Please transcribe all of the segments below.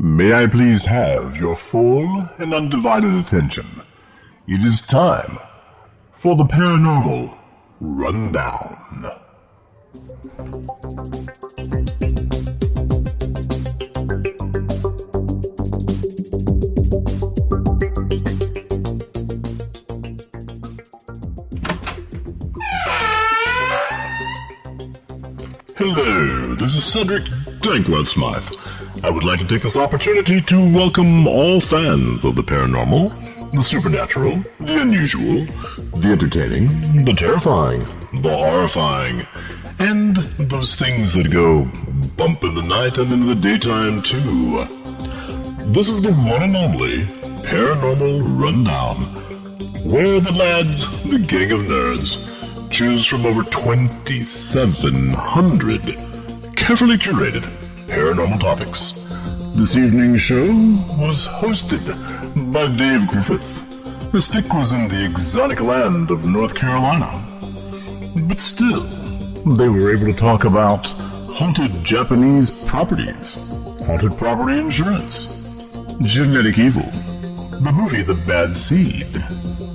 May I please have your full and undivided attention? It is time for the Paranormal Rundown. Hello, this is Cedric Dankworth Smythe. I would like to take this opportunity to welcome all fans of the paranormal, the supernatural, the unusual, the entertaining, the terrifying, the horrifying, and those things that go bump in the night and in the daytime too. This is the one and only Paranormal Rundown, where the lads, the gang of nerds, choose from over 2,700 carefully curated paranormal topics. This evening's show was hosted by David Griffith. His stick was in the exotic land of North Carolina. But still, they were able to talk about haunted Japanese properties, haunted property insurance, genetic evil, the movie The Bad Seed,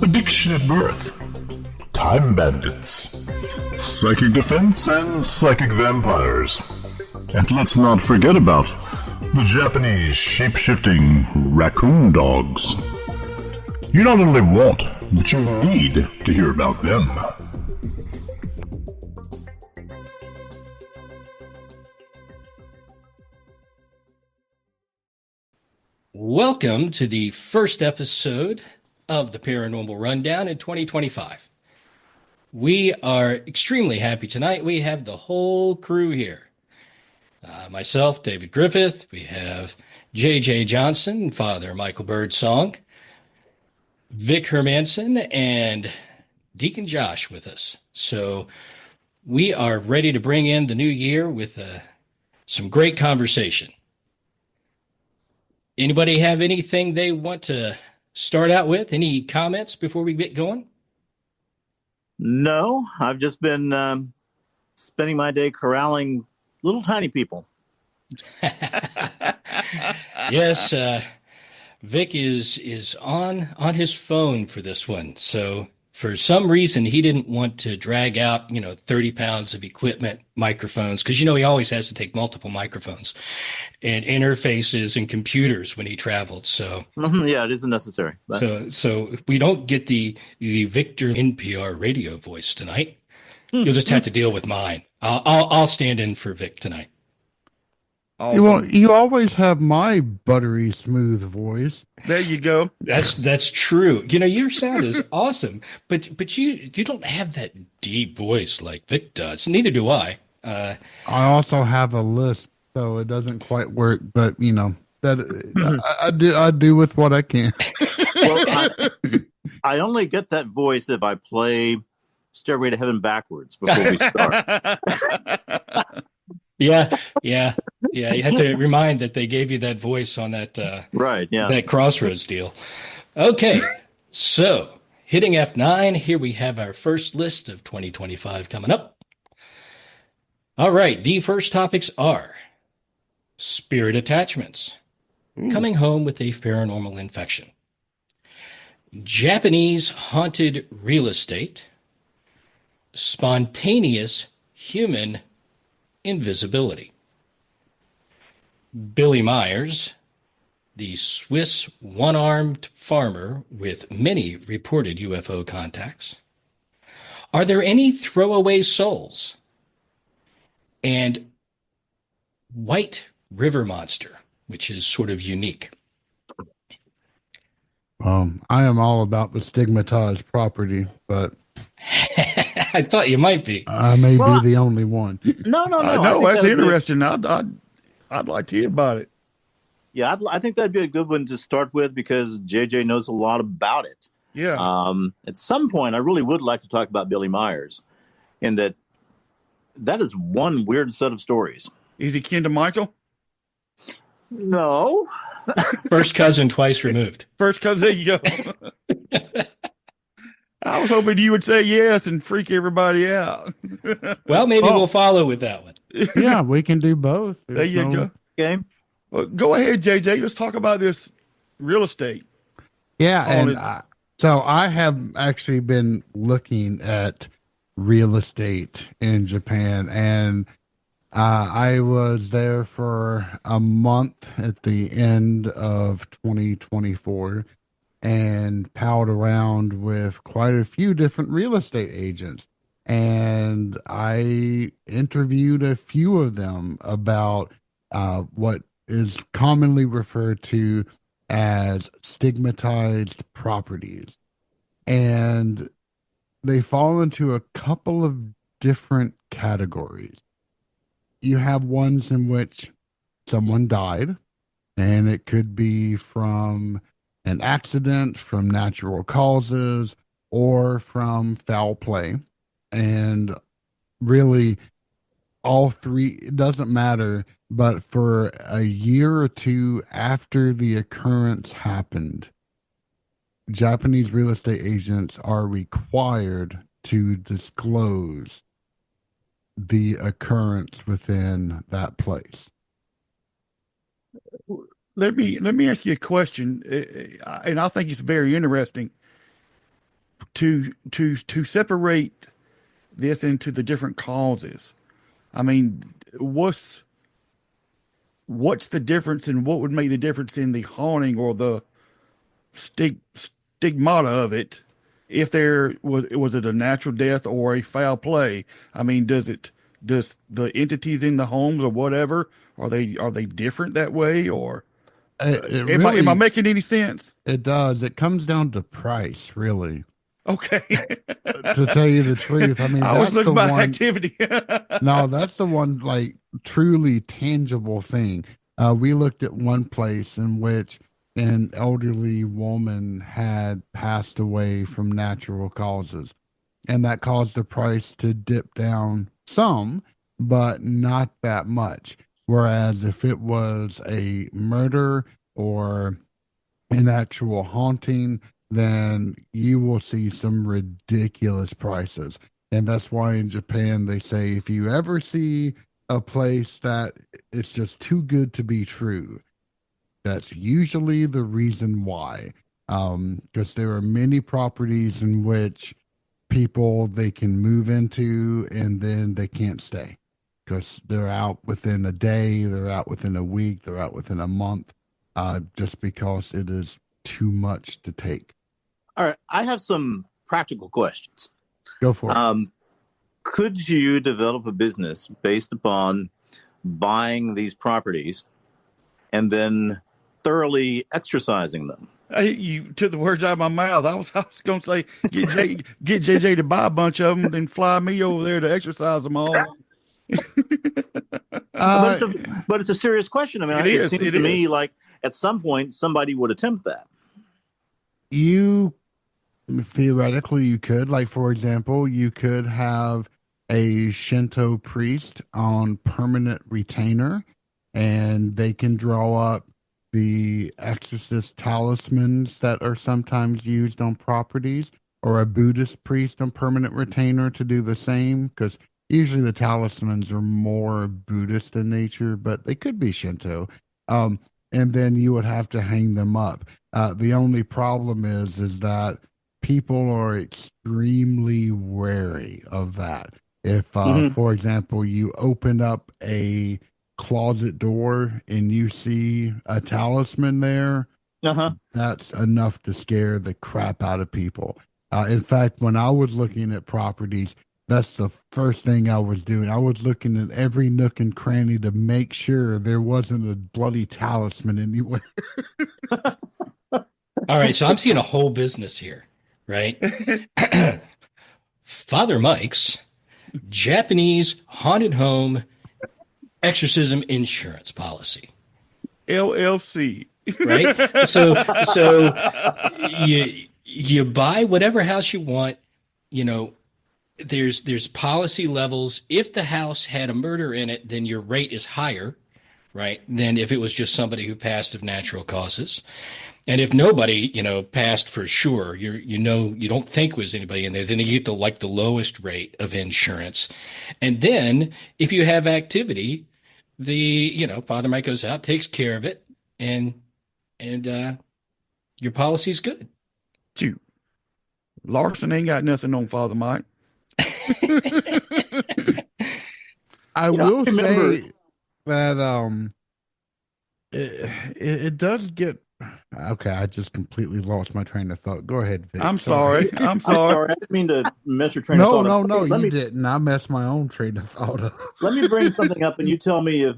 addiction at birth, time bandits, psychic defense, and psychic vampires. And let's not forget about the Japanese shape-shifting raccoon dogs. You not only want, but you need to hear about them. Welcome to the first episode of the Paranormal Rundown in 2025. We are extremely happy tonight. We have the whole crew here. Myself, David Griffith. We have J.J. Johnson, Father Michael Birdsong, Vic Hermanson, and Deacon Josh with us. So we are ready to bring in the new year with some great conversation. Anybody have anything they want to start out with? Any comments before we get going? No, I've just been spending my day corralling little tiny people. Yes, Vic is on his phone for this one. So for some reason, he didn't want to drag out, 30 pounds of equipment, microphones, because, he always has to take multiple microphones and interfaces and computers when he traveled. So yeah, it isn't necessary. But... So we don't get the Victor NPR radio voice tonight. You'll just have to deal with mine. I'll stand in for Vic tonight. You always have my buttery smooth voice. There you go. That's true. Your sound is awesome, but you don't have that deep voice like Vic does. Neither do I. I also have a lisp, so it doesn't quite work. But that I do with what I can. Well, I only get that voice if I play Stairway to Heaven backwards before we start. Yeah. You have to remind that they gave you that voice on that right, yeah. That Crossroads deal. Okay, so hitting F9, here we have our first list of 2025 coming up. All right, the first topics are spirit attachments, coming home with a paranormal infection, Japanese haunted real estate, spontaneous human invisibility, Billy Myers, the Swiss one-armed farmer with many reported UFO contacts, are there any throwaway souls, and White River Monster, which is sort of unique. I am all about the stigmatized property, but I thought you might be. I may be the only one. No. No, that's interesting. I'd like to hear about it. Yeah, I think that'd be a good one to start with because JJ knows a lot about it. Yeah. At some point, I really would like to talk about Billy Myers, in that is one weird set of stories. Is he kin to Michael? No. First cousin twice removed. First cousin, there you go. I was hoping you would say yes and freak everybody out. Well, maybe we'll follow with that one. Yeah, we can do both. There you go. Okay. Well, go ahead, JJ. Let's talk about this real estate. Yeah, and Haunted. so I have actually been looking at real estate in Japan, and I was there for a month at the end of 2024 and palled around with quite a few different real estate agents. And I interviewed a few of them about what is commonly referred to as stigmatized properties. And they fall into a couple of different categories. You have ones in which someone died, and it could be from an accident, from natural causes, or from foul play. And really, all three, it doesn't matter. But for a year or two after the occurrence happened, Japanese real estate agents are required to disclose the occurrence within that place. Let me ask you a question, and I think it's very interesting to separate this into the different causes. I mean, what's the difference, and what would make the difference in the haunting or the stigmata of it, if there was it a natural death or a foul play? I mean, does the entities in the homes or whatever, are they different that way, or am I making any sense? It does. It comes down to price, really. Okay. To tell you the truth, I mean, I was that's looking the about one. activity. No, that's the one, like, truly tangible thing. We looked at one place in which an elderly woman had passed away from natural causes, and that caused the price to dip down some, but not that much. Whereas if it was a murder or an actual haunting, then you will see some ridiculous prices. And that's why in Japan they say if you ever see a place that it's just too good to be true, that's usually the reason why. Because there are many properties in which people they can move into and then they can't stay because they're out within a day, they're out within a week, they're out within a month, just because it is too much to take. All right, I have some practical questions. Go for it. Could you develop a business based upon buying these properties and then thoroughly exercising them? You took the words out of my mouth. I was going to say get JJ to buy a bunch of them, then fly me over there to exercise them all. But it's a serious question. I mean, it seems to me like at some point somebody would attempt that. You theoretically you could, like, for example, you could have a Shinto priest on permanent retainer, and they can draw up the exorcist talismans that are sometimes used on properties, or a Buddhist priest on permanent retainer to do the same, because usually the talismans are more Buddhist in nature, but they could be Shinto. And then you would have to hang them up. The only problem is that people are extremely wary of that. If, for example, you open up a closet door and you see a talisman there, that's enough to scare the crap out of people. In fact, when I was looking at properties, that's the first thing I was doing. I was looking at every nook and cranny to make sure there wasn't a bloody talisman anywhere. All right, so I'm seeing a whole business here, right? Father Mike's Japanese haunted home exorcism insurance policy. LLC. Right? So you buy whatever house you want, you know, there's policy levels. If the house had a murder in it, then your rate is higher, right, than if it was just somebody who passed of natural causes. And if nobody, passed for sure, you don't think was anybody in there, then you get the lowest rate of insurance. And then if you have activity, Father Mike goes out, takes care of it, and your policy's good. Shoot. Larson ain't got nothing on Father Mike. I You know, will I remember- say that it does get okay. I just completely lost my train of thought. Go ahead, Vic. I'm sorry. I'm sorry. I didn't mean to mess your train of thought. No, Let you me didn't. I messed my own train of thought up. let me bring something up, and you tell me if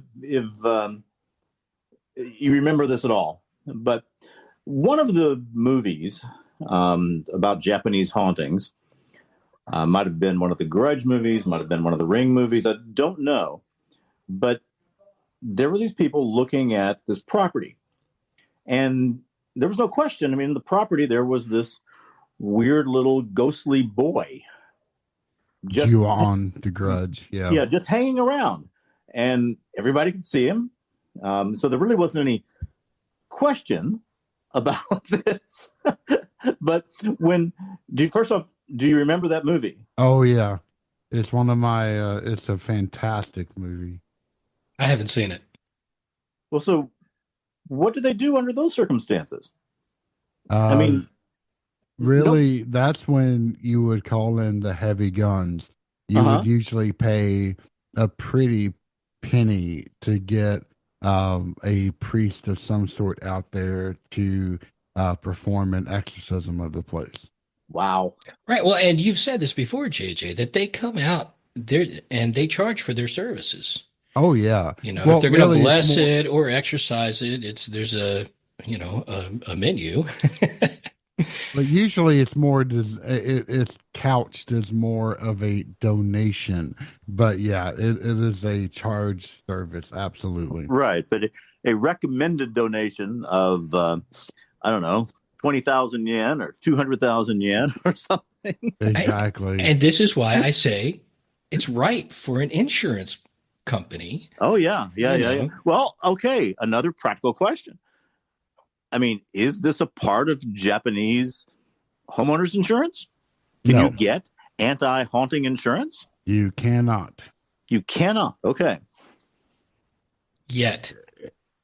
you remember this at all. But one of the movies about Japanese hauntings might have been one of the Grudge movies, might have been one of the Ring movies. I don't know, but there were these people looking at this property, and there was no question. I mean, the property, there was this weird little ghostly boy. You on the Grudge, yeah. Yeah, just hanging around. And everybody could see him. So there really wasn't any question about this. But first off, do you remember that movie? Oh yeah, it's one of my. It's a fantastic movie. I haven't seen it. Well, so what do they do under those circumstances? I mean, really, that's when you would call in the heavy guns. You would usually pay a pretty penny to get a priest of some sort out there to perform an exorcism of the place. wow. Right. Well, and you've said this before, JJ, that they come out there and they charge for their services. Oh yeah. If they're going to bless it or exercise it, there's a menu. But usually it's more it's couched as more of a donation. But yeah, it is a charge service, absolutely. Right, but a recommended donation of I don't know, 20,000 yen or 200,000 yen or something. Exactly. And this is why I say it's right for an insurance company. Oh yeah. Well, okay, another practical question. I mean, is this a part of Japanese homeowners insurance? Can No. you get anti-haunting insurance? You cannot. You cannot. Okay. Yet.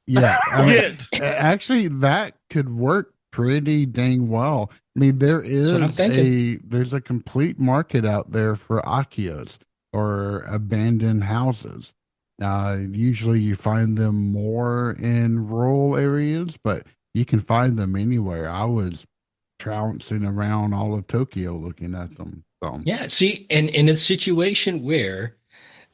Yeah. Actually, that could work pretty dang well. I mean, there's a complete market out there for akiyas or abandoned houses. Usually you find them more in rural areas, but you can find them anywhere. I was trouncing around all of Tokyo looking at them. So. Yeah. See, and in a situation where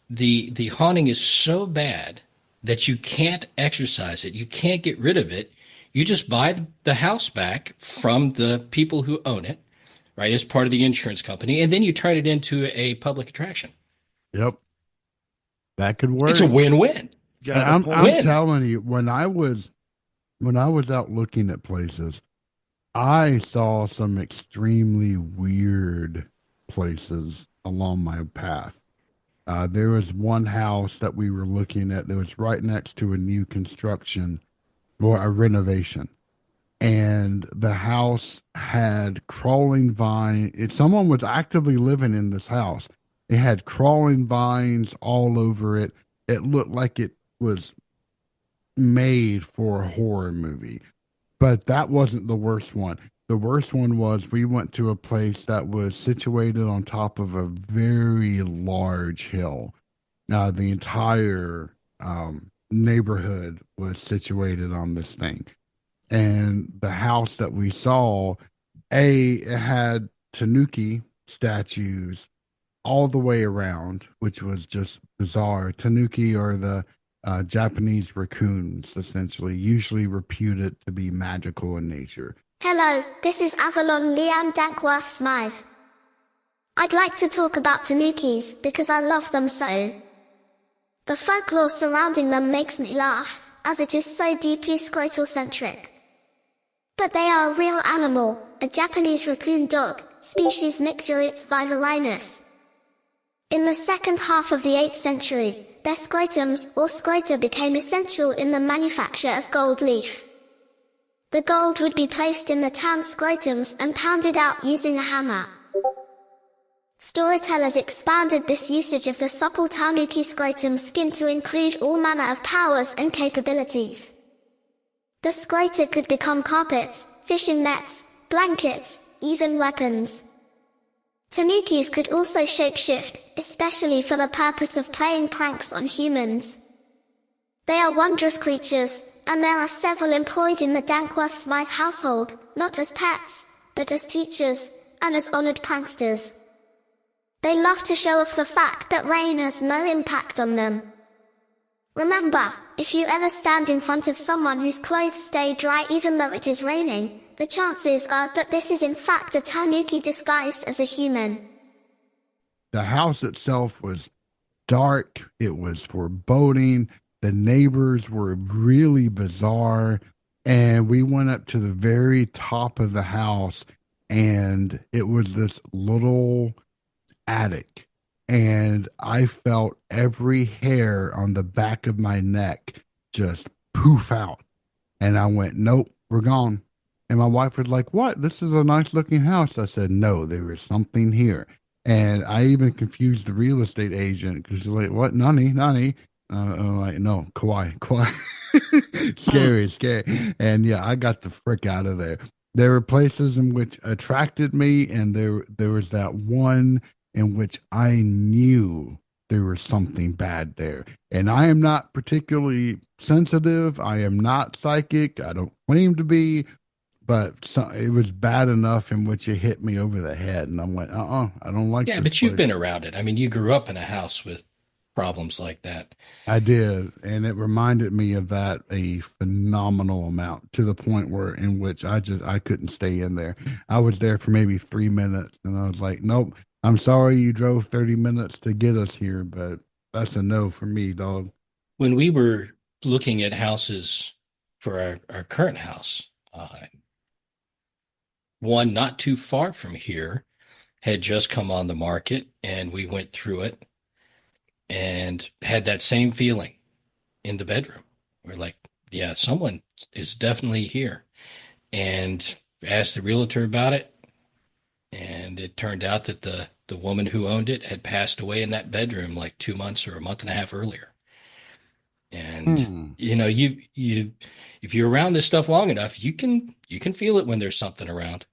the haunting is so bad that you can't exercise it, you can't get rid of it, you just buy the house back from the people who own it, right, as part of the insurance company, and then you turn it into a public attraction. Yep. That could work. It's a win-win. I'm telling you, when I was out looking at places, I saw some extremely weird places along my path. There was one house that we were looking at that was right next to a new construction or a renovation. And the house had crawling vines. Someone was actively living in this house. It had crawling vines all over it. It looked like it was made for a horror movie. But that wasn't the worst one. The worst one was we went to a place that was situated on top of a very large hill. The entire neighborhood was situated on this thing. And the house that we saw, it had tanuki statues all the way around, which was just bizarre. Tanuki are the Japanese raccoons, essentially, usually reputed to be magical in nature. Hello, this is Avalon Liam Dankworth Smythe. I'd like to talk about tanukis because I love them so. The folklore surrounding them makes me laugh, as it is so deeply scrotal-centric. But they are a real animal, a Japanese raccoon dog, species Nyctereus vivarinus. In the second half of the 8th century, their scrotums, or scrota, became essential in the manufacture of gold leaf. The gold would be placed in the tanned scrotums and pounded out using a hammer. Storytellers expanded this usage of the supple tanuki scrotum skin to include all manner of powers and capabilities. The scrota could become carpets, fishing nets, blankets, even weapons. Tanukis could also shapeshift, especially for the purpose of playing pranks on humans. They are wondrous creatures, and there are several employed in the Dankworth-Smythe household, not as pets, but as teachers, and as honored pranksters. They love to show off the fact that rain has no impact on them. Remember, if you ever stand in front of someone whose clothes stay dry even though it is raining, the chances are that this is in fact a tanuki disguised as a human. The house itself was dark. It was foreboding. The neighbors were really bizarre. And we went up to the very top of the house, and it was this little attic. And I felt every hair on the back of my neck just poof out. And I went, nope, we're gone. And my wife was like, what? This is a nice looking house. I said, no, there is something here. And I even confused the real estate agent because she's like, what? Nani? I'm like, no, Kauai. Scary. And yeah, I got the frick out of there. There were places in which attracted me, and there was that one in which I knew there was something bad there. And I am not particularly sensitive. I am not psychic. I don't claim to be, but it was bad enough in which it hit me over the head. And I went, I don't like this. Yeah, but you've been around it. I mean, you grew up in a house with problems like that. I did, and it reminded me of that a phenomenal amount, to the point where in which I couldn't stay in there. I was there for maybe 3 minutes, and I was like, nope, I'm sorry you drove 30 minutes to get us here, but that's a no for me, dog. When we were looking at houses for our current house, one not too far from here had just come on the market, and we went through it and had that same feeling in the bedroom. We're like, yeah, someone is definitely here. And asked the realtor about it. And it turned out that the woman who owned it had passed away in that bedroom like 2 months or a month and a half earlier. And, you know, you if you're around this stuff long enough, you can feel it when there's something around.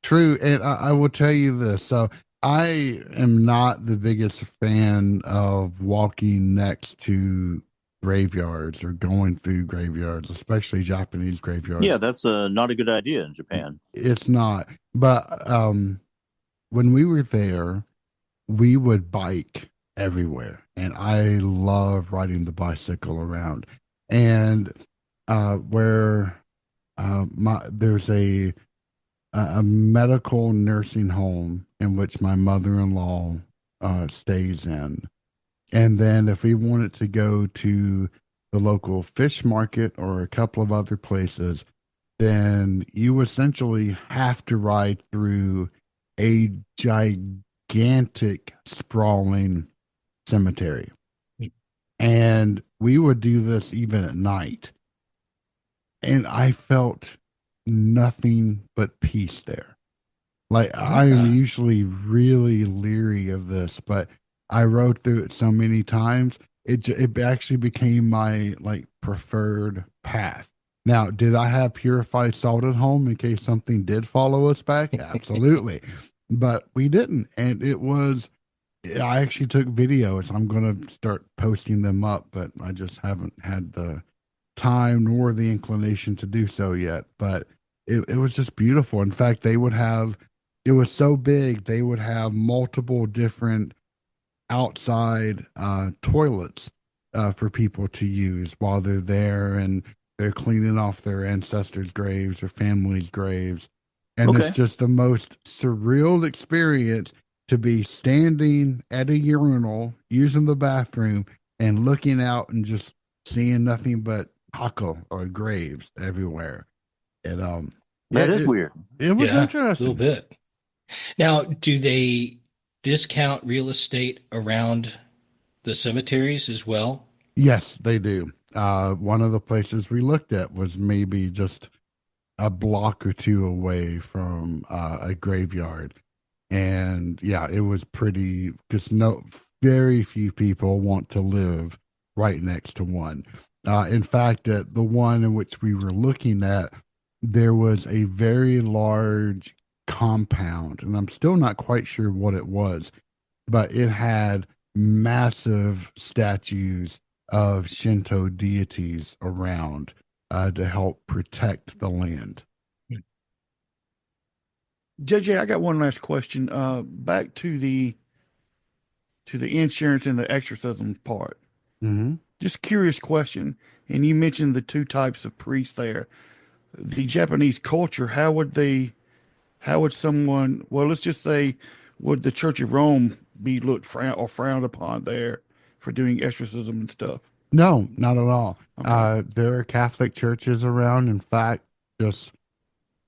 True. And I will tell you this. So I am not the biggest fan of walking next to graveyards or going through graveyards, especially Japanese graveyards. Yeah, that's not a good idea in Japan. It's not. But when we were there, we would bike everywhere. And I love riding the bicycle around. And there's a medical nursing home in which my mother-in-law stays in. And then if we wanted to go to the local fish market or a couple of other places, then you essentially have to ride through a gigantic sprawling cemetery. And we would do this even at night. And I felt nothing but peace there. Like, I am usually really leery of this, but I rode through it so many times, it actually became my preferred path. Now, did I have purified salt at home in case something did follow us back? Absolutely. But we didn't. And I actually took videos. I'm going to start posting them up, but I just haven't had the time nor the inclination to do so yet. But it was just beautiful. In fact, it was so big, they would have multiple different outside toilets for people to use while they're there, and they're cleaning off their ancestors' graves or families' graves. And It's just the most surreal experience to be standing at a urinal, using the bathroom, and looking out and just seeing nothing but hako or graves everywhere. And that is weird. It was interesting. A little bit. Now, do they discount real estate around the cemeteries as well? Yes, they do. One of the places we looked at was maybe just a block or two away from a graveyard. And yeah, it was pretty, just very few people want to live right next to one. In fact, at the one in which we were looking at, there was a very large compound, and I'm still not quite sure what it was, but it had massive statues of Shinto deities around to help protect the land. JJ, I got one last question. Back to the insurance and the exorcism part. Mm-hmm. Just curious question. And you mentioned the two types of priests there. The Japanese culture, how would someone, well, let's just say, would the Church of Rome be looked frowned upon there for doing exorcism and stuff? No, not at all. Okay. There are Catholic churches around. In fact, just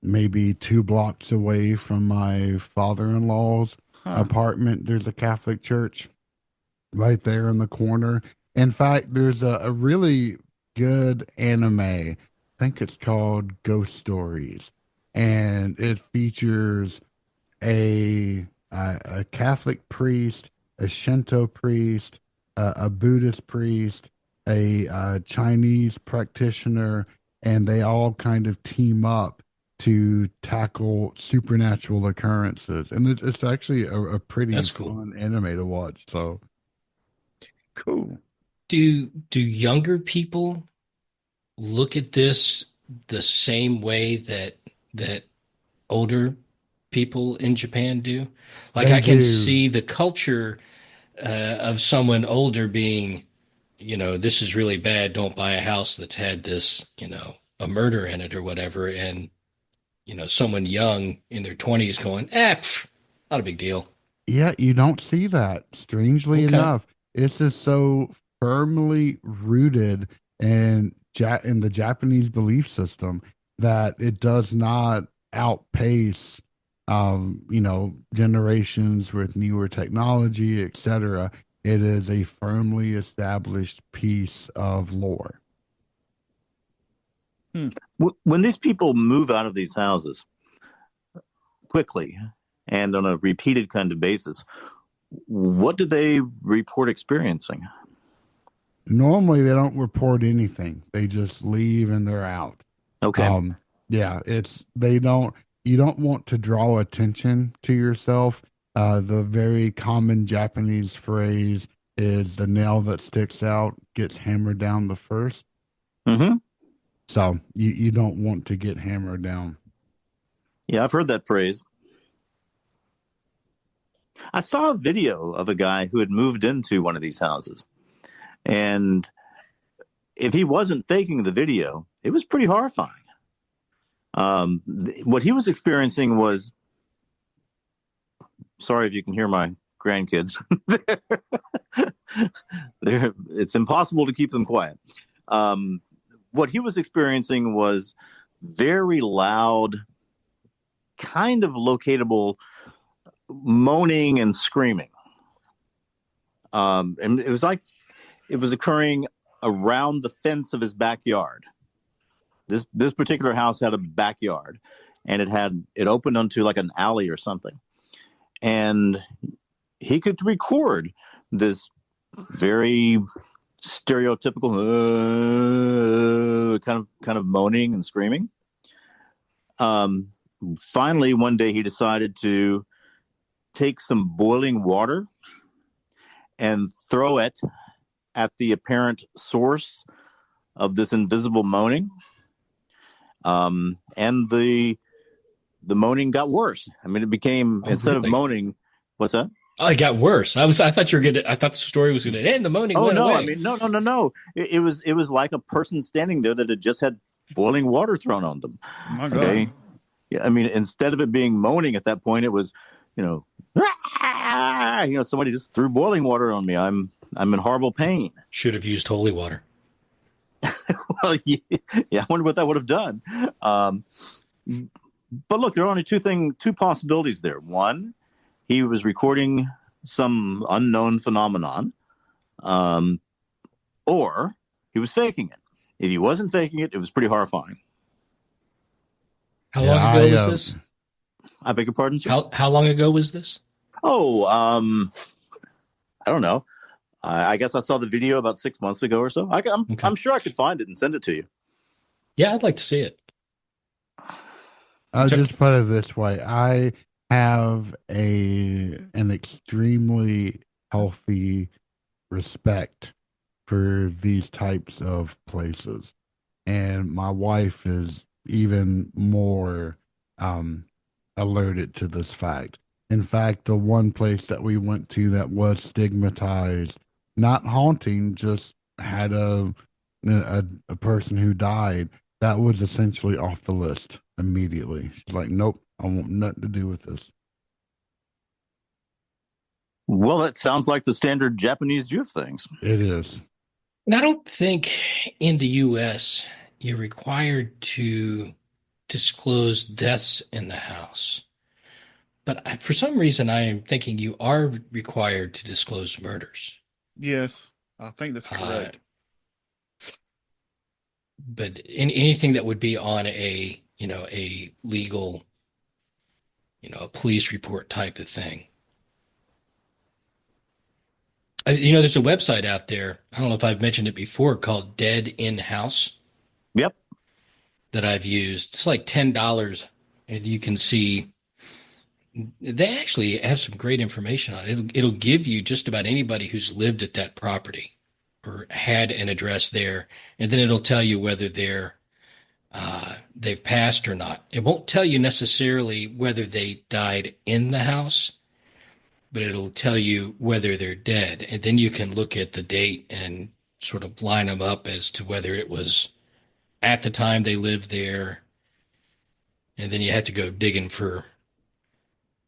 maybe 2 blocks away from my father-in-law's apartment, there's a Catholic church right there in the corner. In fact, there's a really good anime. I think it's called Ghost Stories, and it features a Catholic priest, a Shinto priest, a Buddhist priest, a Chinese practitioner, and they all kind of team up to tackle supernatural occurrences. And it's actually a pretty That's cool. fun anime to watch. So Cool. Do younger people look at this the same way that older people in Japan do? Like They I can do. see the culture of someone older being, this is really bad. Don't buy a house that's had this, a murder in it or whatever. And, someone young in their 20s going, not a big deal. Yeah, you don't see that. Strangely Okay. enough, this is so firmly rooted in the Japanese belief system that it does not outpace, generations with newer technology, etc. It is a firmly established piece of lore. When these people move out of these houses quickly and on a repeated kind of basis, what do they report experiencing? Normally, they don't report anything. They just leave and they're out. Okay. Yeah, you don't want to draw attention to yourself. The very common Japanese phrase is the nail that sticks out gets hammered down the first. Mm-hmm. So you don't want to get hammered down. Yeah, I've heard that phrase. I saw a video of a guy who had moved into one of these houses. And if he wasn't faking the video, it was pretty horrifying. What he was experiencing was, sorry if you can hear my grandkids. It's impossible to keep them quiet. What he was experiencing was very loud, kind of locatable moaning and screaming. And it was like it was occurring around the fence of his backyard. This particular house had a backyard, and it opened onto like an alley or something. And he could record this very stereotypical kind of moaning and screaming. Finally, one day he decided to take some boiling water and throw it at the apparent source of this invisible moaning. And the moaning got worse. I mean, it became, instead of moaning, what's that? Oh, it got worse. I thought I thought the story was going to end. The moaning went away. I mean, no. It was like a person standing there that had just had boiling water thrown on them. Oh my God. Okay. Yeah, I mean, instead of it being moaning at that point, it was, somebody just threw boiling water on me. I'm in horrible pain. Should have used holy water. Well, yeah, I wonder what that would have done. But look, there are only two possibilities there. One, he was recording some unknown phenomenon, or he was faking it. If he wasn't faking it, it was pretty horrifying. How long ago was this? I beg your pardon, sir? How long ago was this? Oh, I don't know. I guess I saw the video about 6 months ago or so. Okay. I'm sure I could find it and send it to you. Yeah, I'd like to see it. I'll just put it this way. I have an extremely healthy respect for these types of places. And my wife is even more alerted to this fact. In fact, the one place that we went to that was stigmatized, not haunting, just had a person who died, that was essentially off the list immediately. She's like, nope, I want nothing to do with this. Well, that sounds like the standard Japanese view of things. It is. And I don't think in the U.S. you're required to disclose deaths in the house. But for some reason, I am thinking you are required to disclose murders. Yes, I think that's correct. But anything that would be on a legal, a police report type of thing. There's a website out there. I don't know if I've mentioned it before, called Dead in House. Yep. That I've used. It's like $10, and you can see. They actually have some great information on it. It'll give you just about anybody who's lived at that property or had an address there, and then it'll tell you whether they've passed or not. It won't tell you necessarily whether they died in the house, but it'll tell you whether they're dead, and then you can look at the date and sort of line them up as to whether it was at the time they lived there, and then you have to go digging for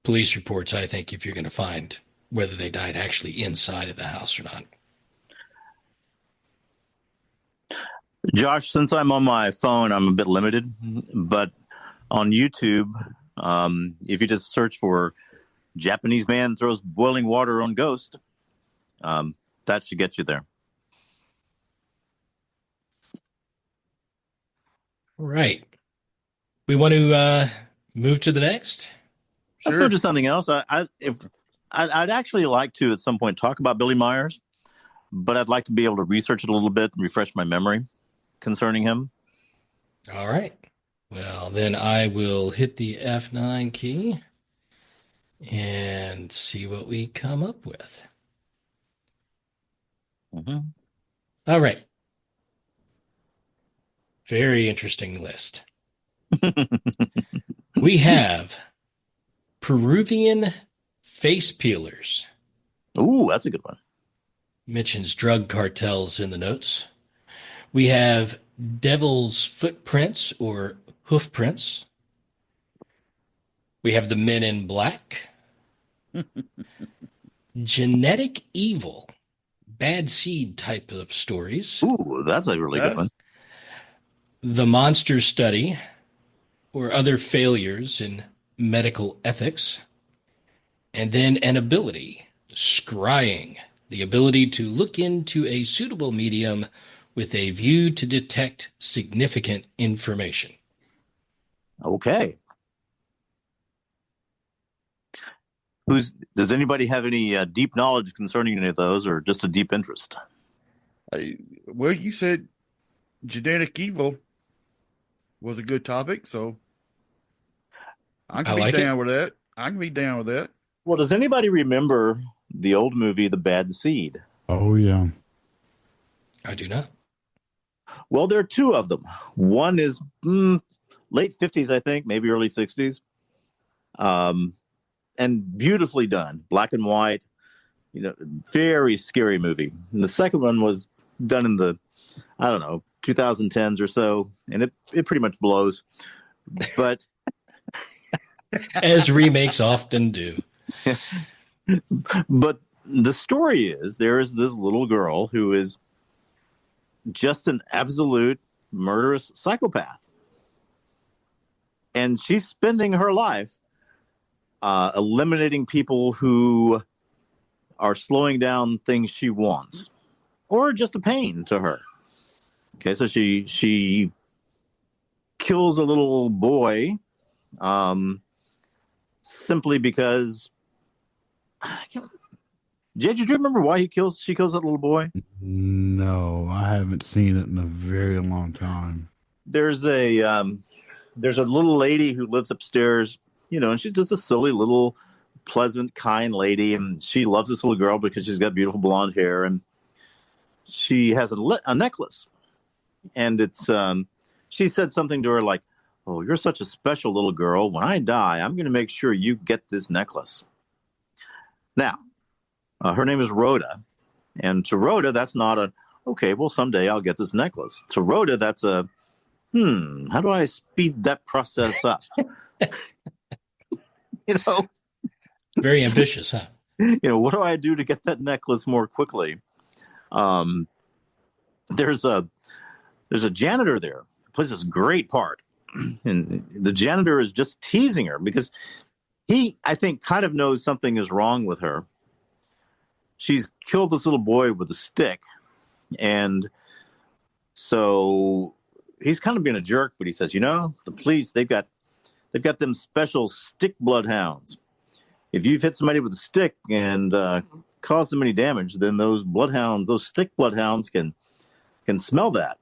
police reports, I think, if you're going to find whether they died actually inside of the house or not. Josh, since I'm on my phone, I'm a bit limited, but on YouTube, if you just search for Japanese man throws boiling water on ghost, that should get you there. All right. We want to move to the next? Let's move to something else. I'd actually like to at some point talk about Billy Myers, but I'd like to be able to research it a little bit and refresh my memory concerning him. All right. Well, then I will hit the F9 key and see what we come up with. Mm-hmm. All right. Very interesting list. We have Peruvian face peelers. Ooh, that's a good one. Mentions drug cartels in the notes. We have devil's footprints or hoof prints. We have the Men in Black. Genetic evil, bad seed type of stories. Ooh, that's a really good one. The Monster Study, or other failures in medical ethics. And then an ability, scrying, the ability to look into a suitable medium with a view to detect significant information. Okay. Does anybody have any deep knowledge concerning any of those, or just a deep interest? Well, you said genetic evil was a good topic, so I can be down with that. I can be down with that. Well, does anybody remember the old movie, The Bad Seed? Oh, yeah. I do not. Well, there are two of them. One is late 50s, I think, maybe early 60s. And beautifully done, black and white, very scary movie. And the second one was done in the, 2010s or so, and it pretty much blows. But as remakes often do. But the story is there is this little girl who is just an absolute murderous psychopath. And she's spending her life eliminating people who are slowing down things she wants or just a pain to her. Okay, so she kills a little boy simply because. Jay, do you remember why she kills that little boy? No, I haven't seen it in a very long time. There's a little lady who lives upstairs, and she's just a silly little pleasant, kind lady, and she loves this little girl because she's got beautiful blonde hair, and she has a necklace, and it's she said something to her like, "Oh, you're such a special little girl. When I die, I'm going to make sure you get this necklace." Now, her name is Rhoda, and to Rhoda, that's not a okay. Well, someday I'll get this necklace. To Rhoda, that's a how do I speed that process up? Very ambitious, huh? What do I do to get that necklace more quickly? There's a janitor there who plays this great part, and the janitor is just teasing her because he, I think, kind of knows something is wrong with her. She's killed this little boy with a stick, and so he's kind of being a jerk, but he says, the police, they've got them special stick bloodhounds. If you've hit somebody with a stick and caused them any damage, then those stick bloodhounds can smell that.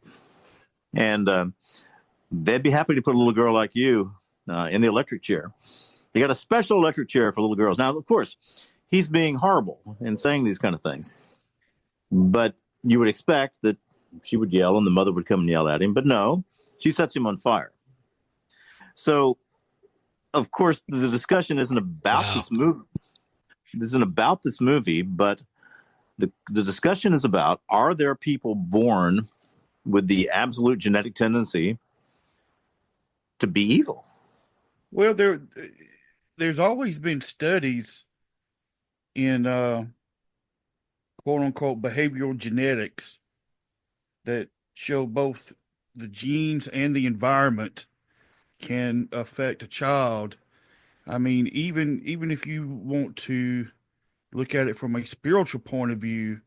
And they'd be happy to put a little girl like you in the electric chair. They got a special electric chair for little girls. Now, of course, he's being horrible and saying these kind of things. But you would expect that she would yell and the mother would come and yell at him. But no, she sets him on fire. So, of course, the discussion isn't about this movie. This isn't about this movie, but the discussion is about, are there people born with the absolute genetic tendency to be evil? Well, there's always been studies in quote unquote behavioral genetics that show both the genes and the environment can affect a child. I mean, even if you want to look at it from a spiritual point of view,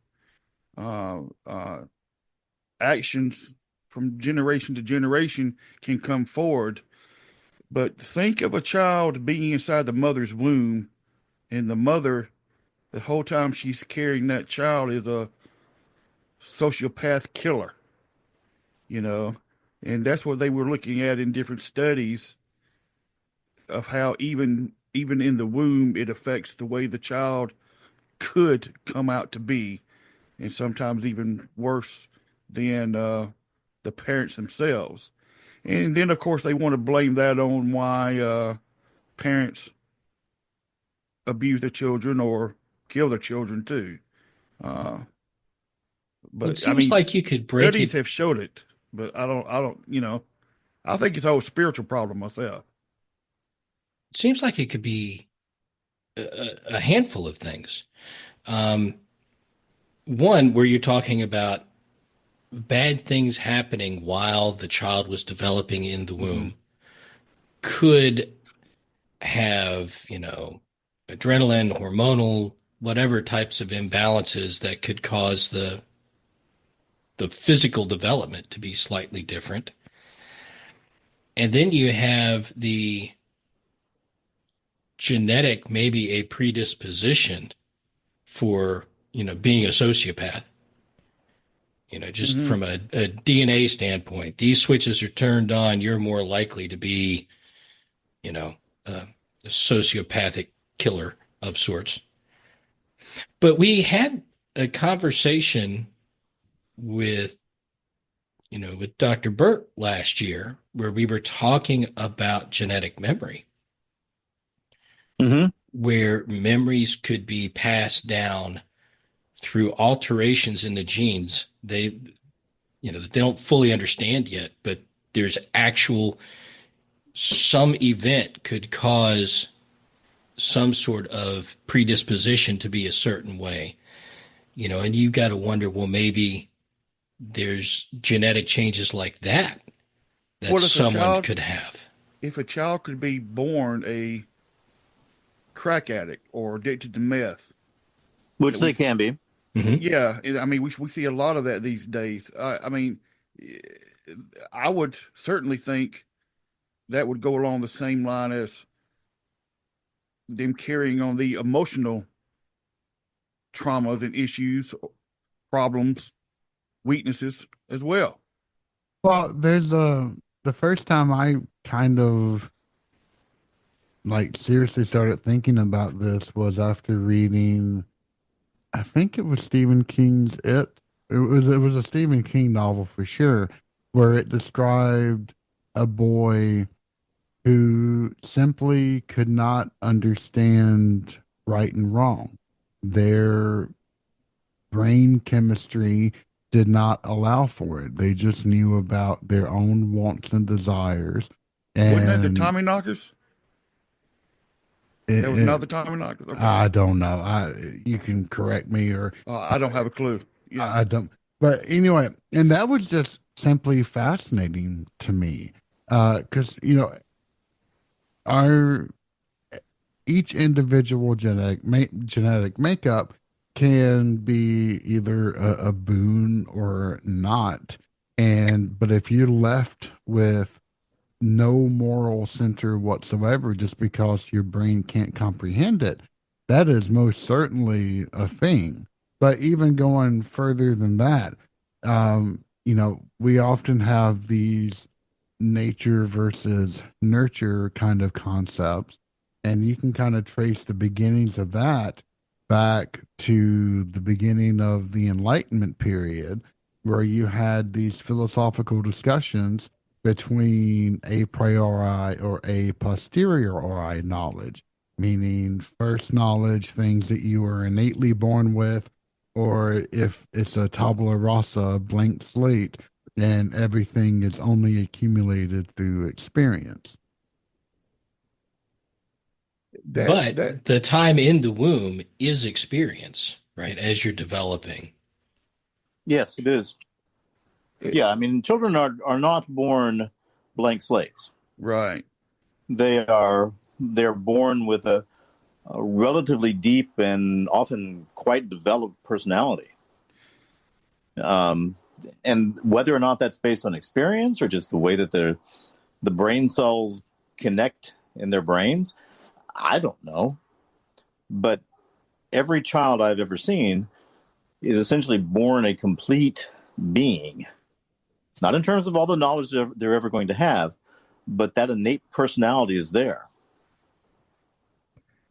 actions from generation to generation can come forward. But think of a child being inside the mother's womb, and the mother, the whole time she's carrying that child, is a sociopath killer, and that's what they were looking at in different studies of how even in the womb, it affects the way the child could come out to be, and sometimes even worse than the parents themselves. And then, of course, they want to blame that on why parents abuse their children or kill their children too. But it seems like you could break studies it. have showed it, but I don't, I think it's a whole spiritual problem myself. It seems like it could be a handful of things. One, where you're talking about bad things happening while the child was developing in the womb could have, adrenaline, hormonal, whatever types of imbalances that could cause the physical development to be slightly different. And then you have the genetic, maybe a predisposition for, being a sociopath. Just from a DNA standpoint, these switches are turned on, you're more likely to be, a sociopathic killer of sorts. But we had a conversation with Dr. Burt last year where we were talking about genetic memory, where memories could be passed down through alterations in the genes. They don't fully understand yet, but there's some event could cause some sort of predisposition to be a certain way, and you've got to wonder, well, maybe there's genetic changes like that someone could have. If a child could be born a crack addict or addicted to meth, which they can be. Yeah, I mean, we see a lot of that these days. I mean, I would certainly think that would go along the same line as them carrying on the emotional traumas and issues, problems, weaknesses as well. Well, the first time I kind of like seriously started thinking about this was after reading, I think it was Stephen King's It. It was a Stephen King novel for sure, where it described a boy who simply could not understand right and wrong. Their brain chemistry did not allow for it. They just knew about their own wants and desires. Wasn't that the And Tommy Knockers? it, That was not the Tommy Knockers. Okay. I don't know. You can correct me or I don't have a clue. Yeah. I don't. But anyway, and that was just simply fascinating to me, because our each individual genetic makeup can be either a boon or not. But if you're left with no moral center whatsoever just because your brain can't comprehend it, that is most certainly a thing. But even going further than that, we often have these nature versus nurture kind of concepts, and you can kind of trace the beginnings of that back to the beginning of the Enlightenment period, where you had these philosophical discussions between a priori or a posteriori knowledge, meaning first knowledge, things that you were innately born with, or if it's a tabula rasa, a blank slate, and everything is only accumulated through experience. But the time in the womb is experience, right? As you're developing. Yes, it is. Yeah, I mean, children are not born blank slates. Right. They're born with a relatively deep and often quite developed personality. And whether or not that's based on experience or just the way that the brain cells connect in their brains, I don't know. But every child I've ever seen is essentially born a complete being. Not in terms of all the knowledge they're ever going to have, but that innate personality is there.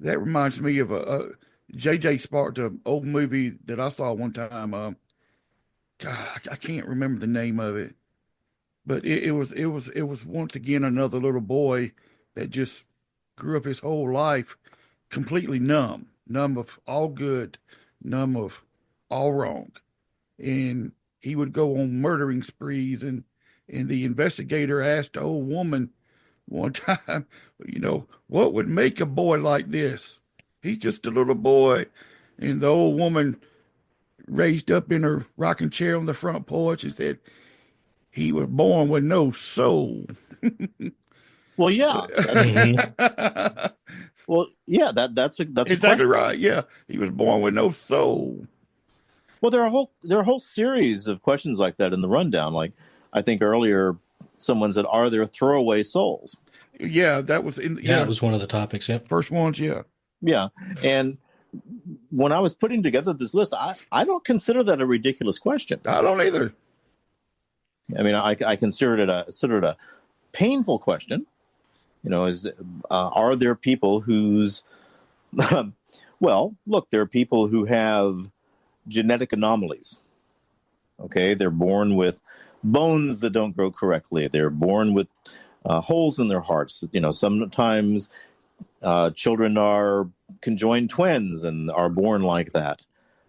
That reminds me of a J.J. sparked an old movie that I saw one time. God, I can't remember the name of it, but it was once again another little boy that just grew up his whole life completely numb of all good, numb of all wrong, and he would go on murdering sprees. And the investigator asked the old woman one time, what would make a boy like this? He's just a little boy. And the old woman raised up in her rocking chair on the front porch and said, he was born with no soul. Well, yeah. Well, yeah, that's exactly right. Yeah, he was born with no soul. Well, there are a whole series of questions like that in the rundown. Like I think earlier, someone said, "Are there throwaway souls?" Yeah, that was in. Yeah, it was one of the topics. Yeah, first ones. Yeah, yeah. And when I was putting together this list, I don't consider that a ridiculous question. I don't either. I mean, I consider it a painful question. Are there people whose well, look, there are people who have genetic anomalies. Okay, they're born with bones that don't grow correctly. They're born with holes in their hearts. Sometimes children are conjoined twins and are born like that.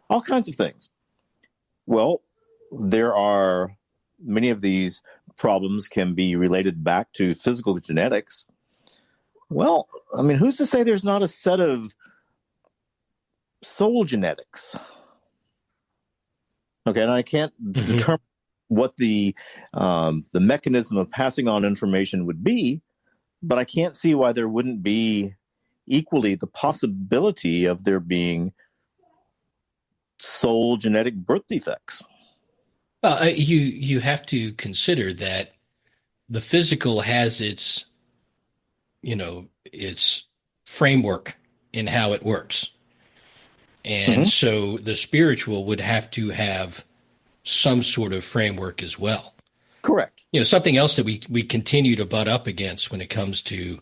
All kinds of things. Well, there are many of these problems can be related back to physical genetics. Well, I mean, who's to say there's not a set of soul genetics? Okay, and I can't determine what the mechanism of passing on information would be, but I can't see why there wouldn't be equally the possibility of there being soul genetic birth defects. Well, you have to consider that the physical has its framework, in how it works. And so the spiritual would have to have some sort of framework as well. Correct. Something else that we continue to butt up against when it comes to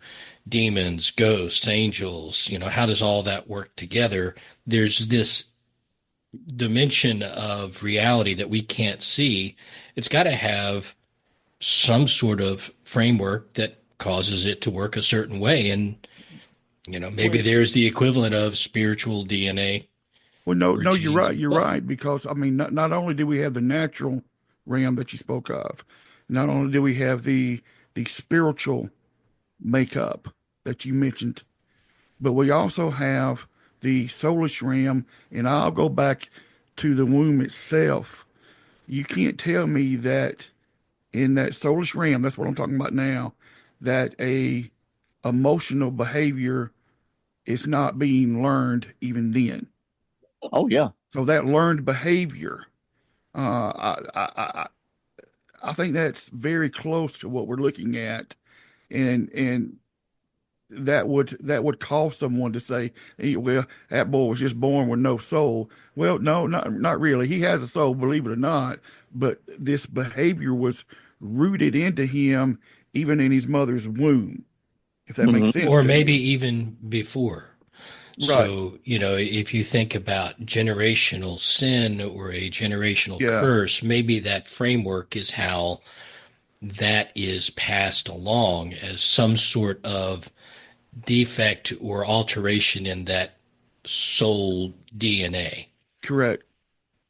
demons, ghosts, angels, how does all that work together? There's this dimension of reality that we can't see. It's got to have some sort of framework that causes it to work a certain way. And, maybe there's the equivalent of spiritual DNA. Well, no, or you're genes. right. You're right. Because, I mean, not only do we have the natural realm that you spoke of, not only do we have the spiritual makeup that you mentioned, but we also have the soulish realm. And I'll go back to the womb itself. You can't tell me that in that soulish realm, that's what I'm talking about now, that a emotional behavior is not being learned even then. Oh yeah. So that learned behavior, I think that's very close to what we're looking at, and that would cause someone to say, hey, well, that boy was just born with no soul. Well, no, not really. He has a soul, believe it or not, but this behavior was rooted into him even in his mother's womb, if that makes sense. Or to maybe you. even before. Right. So, if you think about generational sin or a generational Yeah. curse, maybe that framework is how that is passed along as some sort of defect or alteration in that soul DNA. Correct.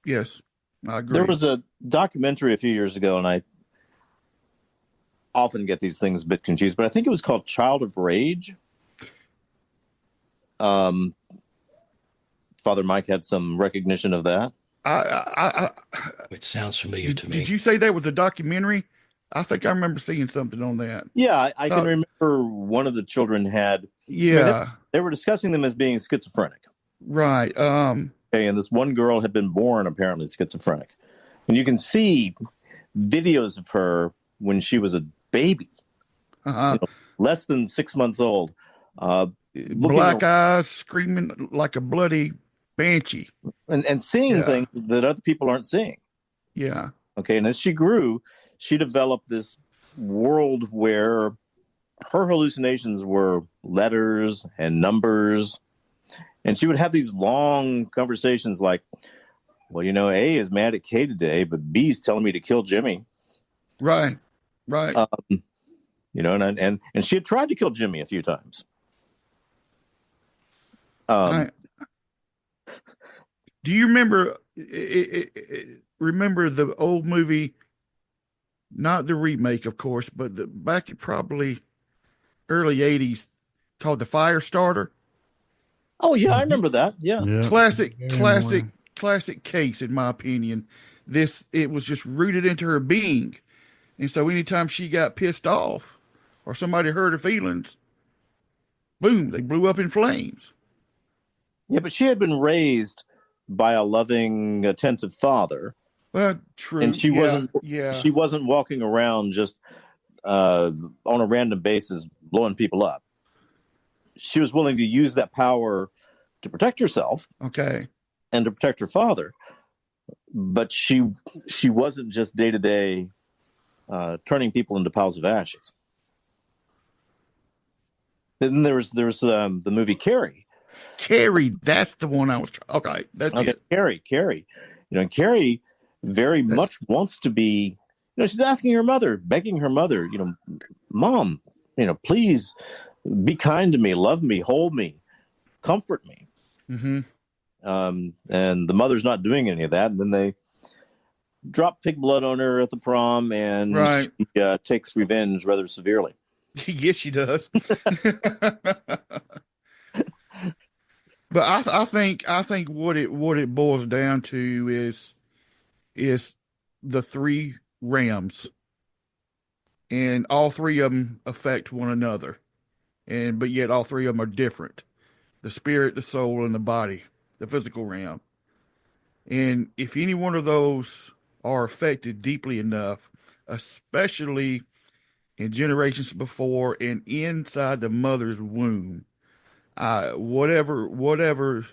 Yes, I agree. There was a documentary a few years ago, and I often get these things a bit confused, but I think it was called Child of Rage. Father Mike had some recognition of that. It sounds familiar to me. Did you say that was a documentary? I think I remember seeing something on that. Yeah, I can remember one of the children had. Yeah, they were discussing them as being schizophrenic. right. Okay, and this one girl had been born apparently schizophrenic, and you can see videos of her when she was a baby, less than 6 months old. Black eyes, screaming like a bloody banshee, and seeing things that other people aren't seeing. Yeah. Okay, and as she grew, she developed this world where her hallucinations were letters and numbers, and she would have these long conversations like, well, A is mad at K today, but B's telling me to kill Jimmy. Right. And she had tried to kill Jimmy a few times. Do you remember the old movie? Not the remake, of course, but back in probably early 80s, called The Fire Starter. Oh yeah, I remember that. Yeah. Classic case, in my opinion. It was just rooted into her being. And so anytime she got pissed off or somebody hurt her feelings, boom, they blew up in flames. Yeah, but she had been raised by a loving, attentive father. Well, true. And she wasn't. Yeah. She wasn't walking around just on a random basis blowing people up. She was willing to use that power to protect herself. Okay. And to protect her father, but she wasn't just day to day turning people into piles of ashes. Then there was the movie Carrie. Carrie, that's the one I was. Okay, that's it. Carrie. Carrie very much wants to be. She's asking her mother, begging her mother, Mom, please be kind to me, love me, hold me, comfort me. Mm-hmm. And the mother's not doing any of that. And then they drop pig blood on her at the prom, and she takes revenge rather severely. Yes, she does. But I think what it boils down to is the three realms, and all three of them affect one another, but yet all three of them are different: the spirit, the soul, and the body, the physical realm. And if any one of those are affected deeply enough, especially in generations before and inside the mother's womb, whatever.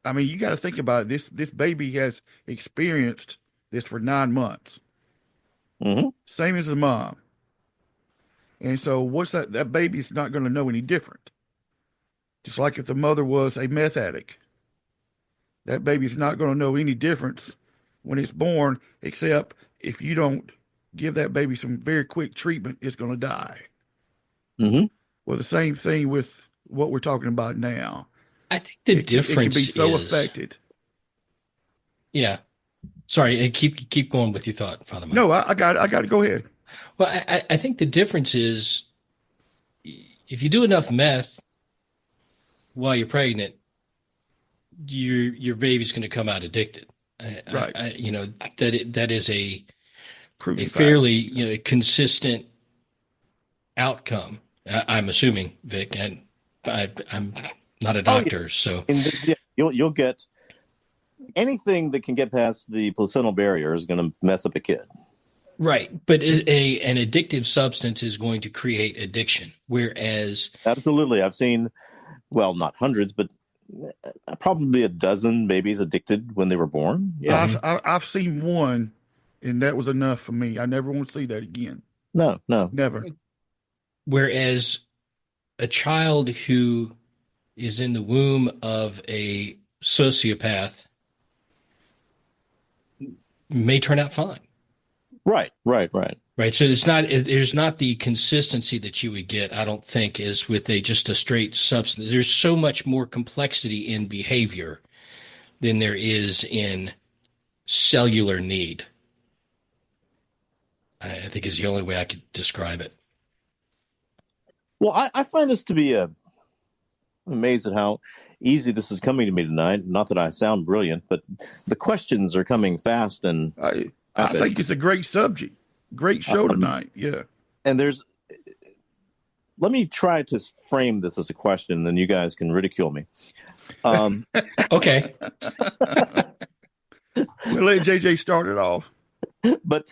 I mean, you got to think about it. This baby has experienced this for 9 months, same as the mom. And so, what's that? That baby's not going to know any different. Just like if the mother was a meth addict, that baby's not going to know any difference when it's born, except if you don't give that baby some very quick treatment, it's going to die. Well, the same thing with what we're talking about now. I think the difference it can be so is, affected. Yeah. Sorry, keep going with your thought, Father Mike. No, I got to go ahead. Well, I think the difference is if you do enough meth while you're pregnant, your baby's going to come out addicted. Right. That is a Proven fairly consistent outcome. I'm assuming, Vic, and I'm not a doctor, so you'll get anything that can get past the placental barrier is going to mess up a kid. Right, but an addictive substance is going to create addiction, whereas Absolutely, I've seen, well, not hundreds, but probably a dozen babies addicted when they were born. Yeah, I've seen one, and that was enough for me. I never want to see that again. No, Never. Whereas a child who is in the womb of a sociopath may turn out fine. Right. Right. So there's not the consistency that you would get, I don't think, is with just a straight substance. There's so much more complexity in behavior than there is in cellular need. I think is the only way I could describe it. Well, I find this to be I'm amazed at how easy this is coming to me tonight. Not that I sound brilliant, but the questions are coming fast, and I think it's a great subject. Great show tonight. Yeah. And let me try to frame this as a question, and then you guys can ridicule me. Okay. We'll let JJ start it off. But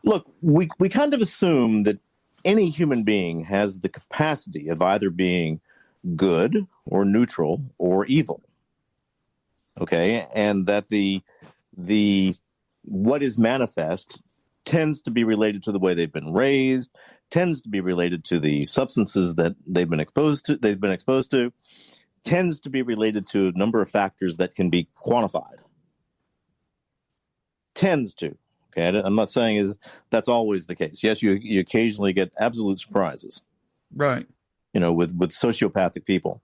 look, we kind of assume that any human being has the capacity of either being good or neutral or evil. Okay. And that the what is manifest tends to be related to the way they've been raised, tends to be related to the substances that they've been exposed to, tends to be related to a number of factors that can be quantified. Tends to. Okay, I'm not saying that's always the case. Yes, you occasionally get absolute surprises. Right. With sociopathic people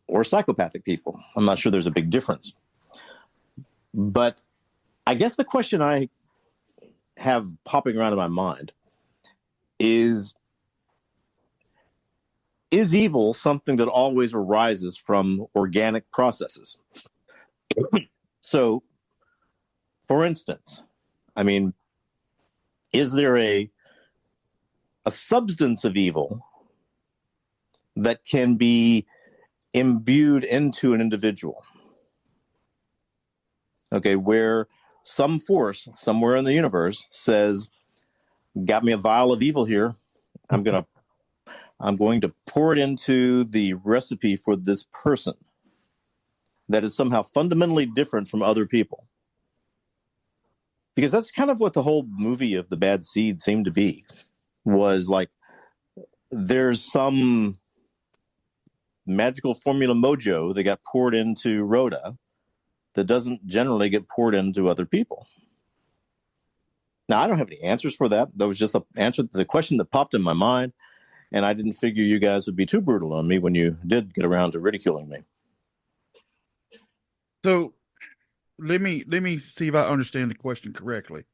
or psychopathic people. I'm not sure there's a big difference. But I guess the question I have popping around in my mind is evil something that always arises from organic processes? So, for instance, I mean, is there a substance of evil that can be imbued into an individual? Okay, where some force somewhere in the universe says, got me a vial of evil here. I'm going to pour it into the recipe for this person that is somehow fundamentally different from other people. Because that's kind of what the whole movie of The Bad Seed seemed to be, was like, there's some magical formula mojo that got poured into Rhoda that doesn't generally get poured into other people. Now, I don't have any answers for that. That was just an answer to the question that popped in my mind, and I didn't figure you guys would be too brutal on me when you did get around to ridiculing me. So let me see if I understand the question correctly.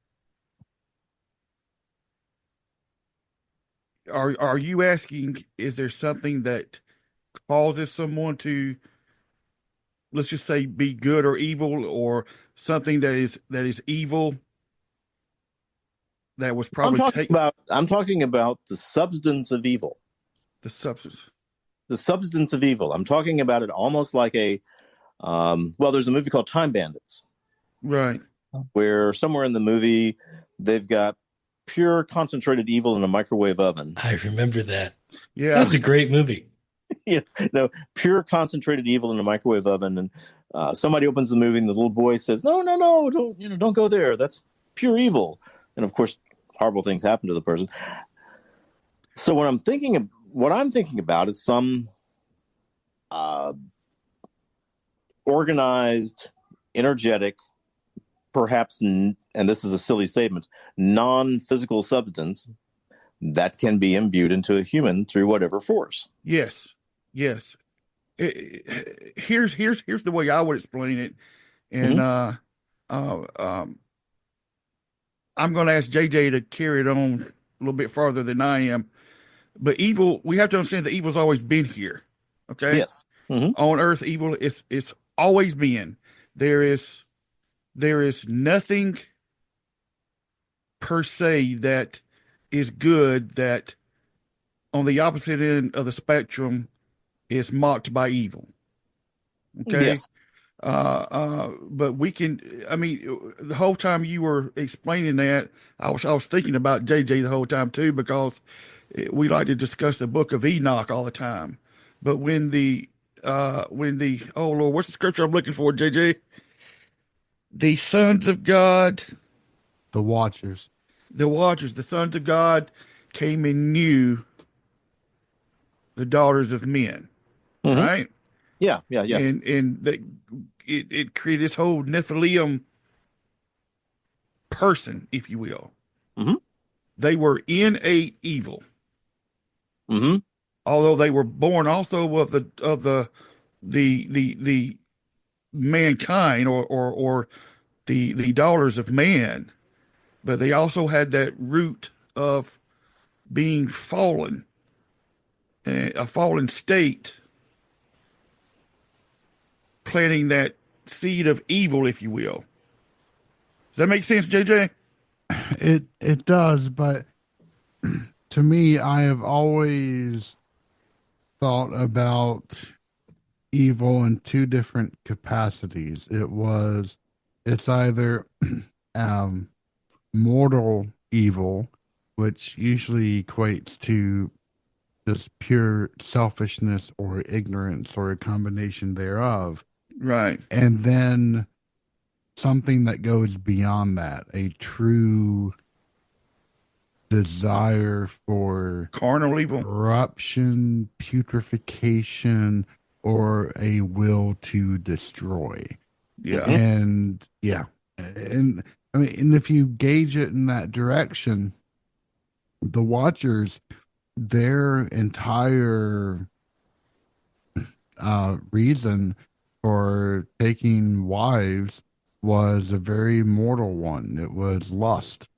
Are you asking, is there something that causes someone to, let's just say, be good or evil, or something that is evil that was probably I'm talking about the substance of evil. The substance of evil. I'm talking about it almost like there's a movie called Time Bandits. Right. Where somewhere in the movie, they've got pure concentrated evil in a microwave oven. I remember that. Yeah. That's a great movie. pure concentrated evil in a microwave oven. And somebody opens the movie, and the little boy says, "No, no, no, don't go there. That's pure evil." And of course, horrible things happen to the person. So what I'm thinking about is some organized, energetic, perhaps, and this is a silly statement, non-physical substance that can be imbued into a human through whatever force. Yes. Here's the way I would explain it, and I'm going to ask JJ to carry it on a little bit farther than I am. But evil, we have to understand that evil's always been here. Okay. Yes. On Earth, evil is always been. There is nothing per se that is good that on the opposite end of the spectrum is mocked by evil. Okay. Yes. But we can, I mean, the whole time you were explaining that, I was thinking about JJ the whole time too, because we like to discuss the book of Enoch all the time. But when oh Lord, what's the scripture I'm looking for, JJ? The sons of God, The Watchers. the sons of God came and knew the daughters of men, right? Yeah. And it created this whole Nephilim person, if you will. They were innate evil. Although they were born also of the mankind or the daughters of man, but they also had that root of being fallen, a fallen state, planting that seed of evil, if you will. Does that make sense, JJ? It does, but to me, I have always thought about evil in two different capacities. It's either mortal evil, which usually equates to just pure selfishness or ignorance or a combination thereof. Right. And then something that goes beyond that, a true desire for Carnal evil. corruption, putrefaction, or a will to destroy. Yeah. And and I mean, and if you gauge it in that direction, the Watchers, their entire reason for taking wives was a very mortal one. It was lust.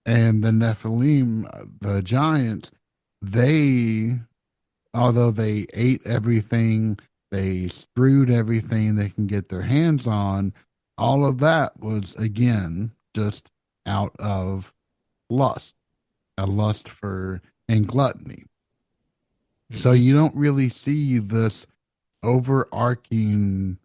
And the Nephilim, the giants, although they ate everything, they screwed everything they can get their hands on, all of that was, again, just out of lust, a lust for, and gluttony. So you don't really see this overarching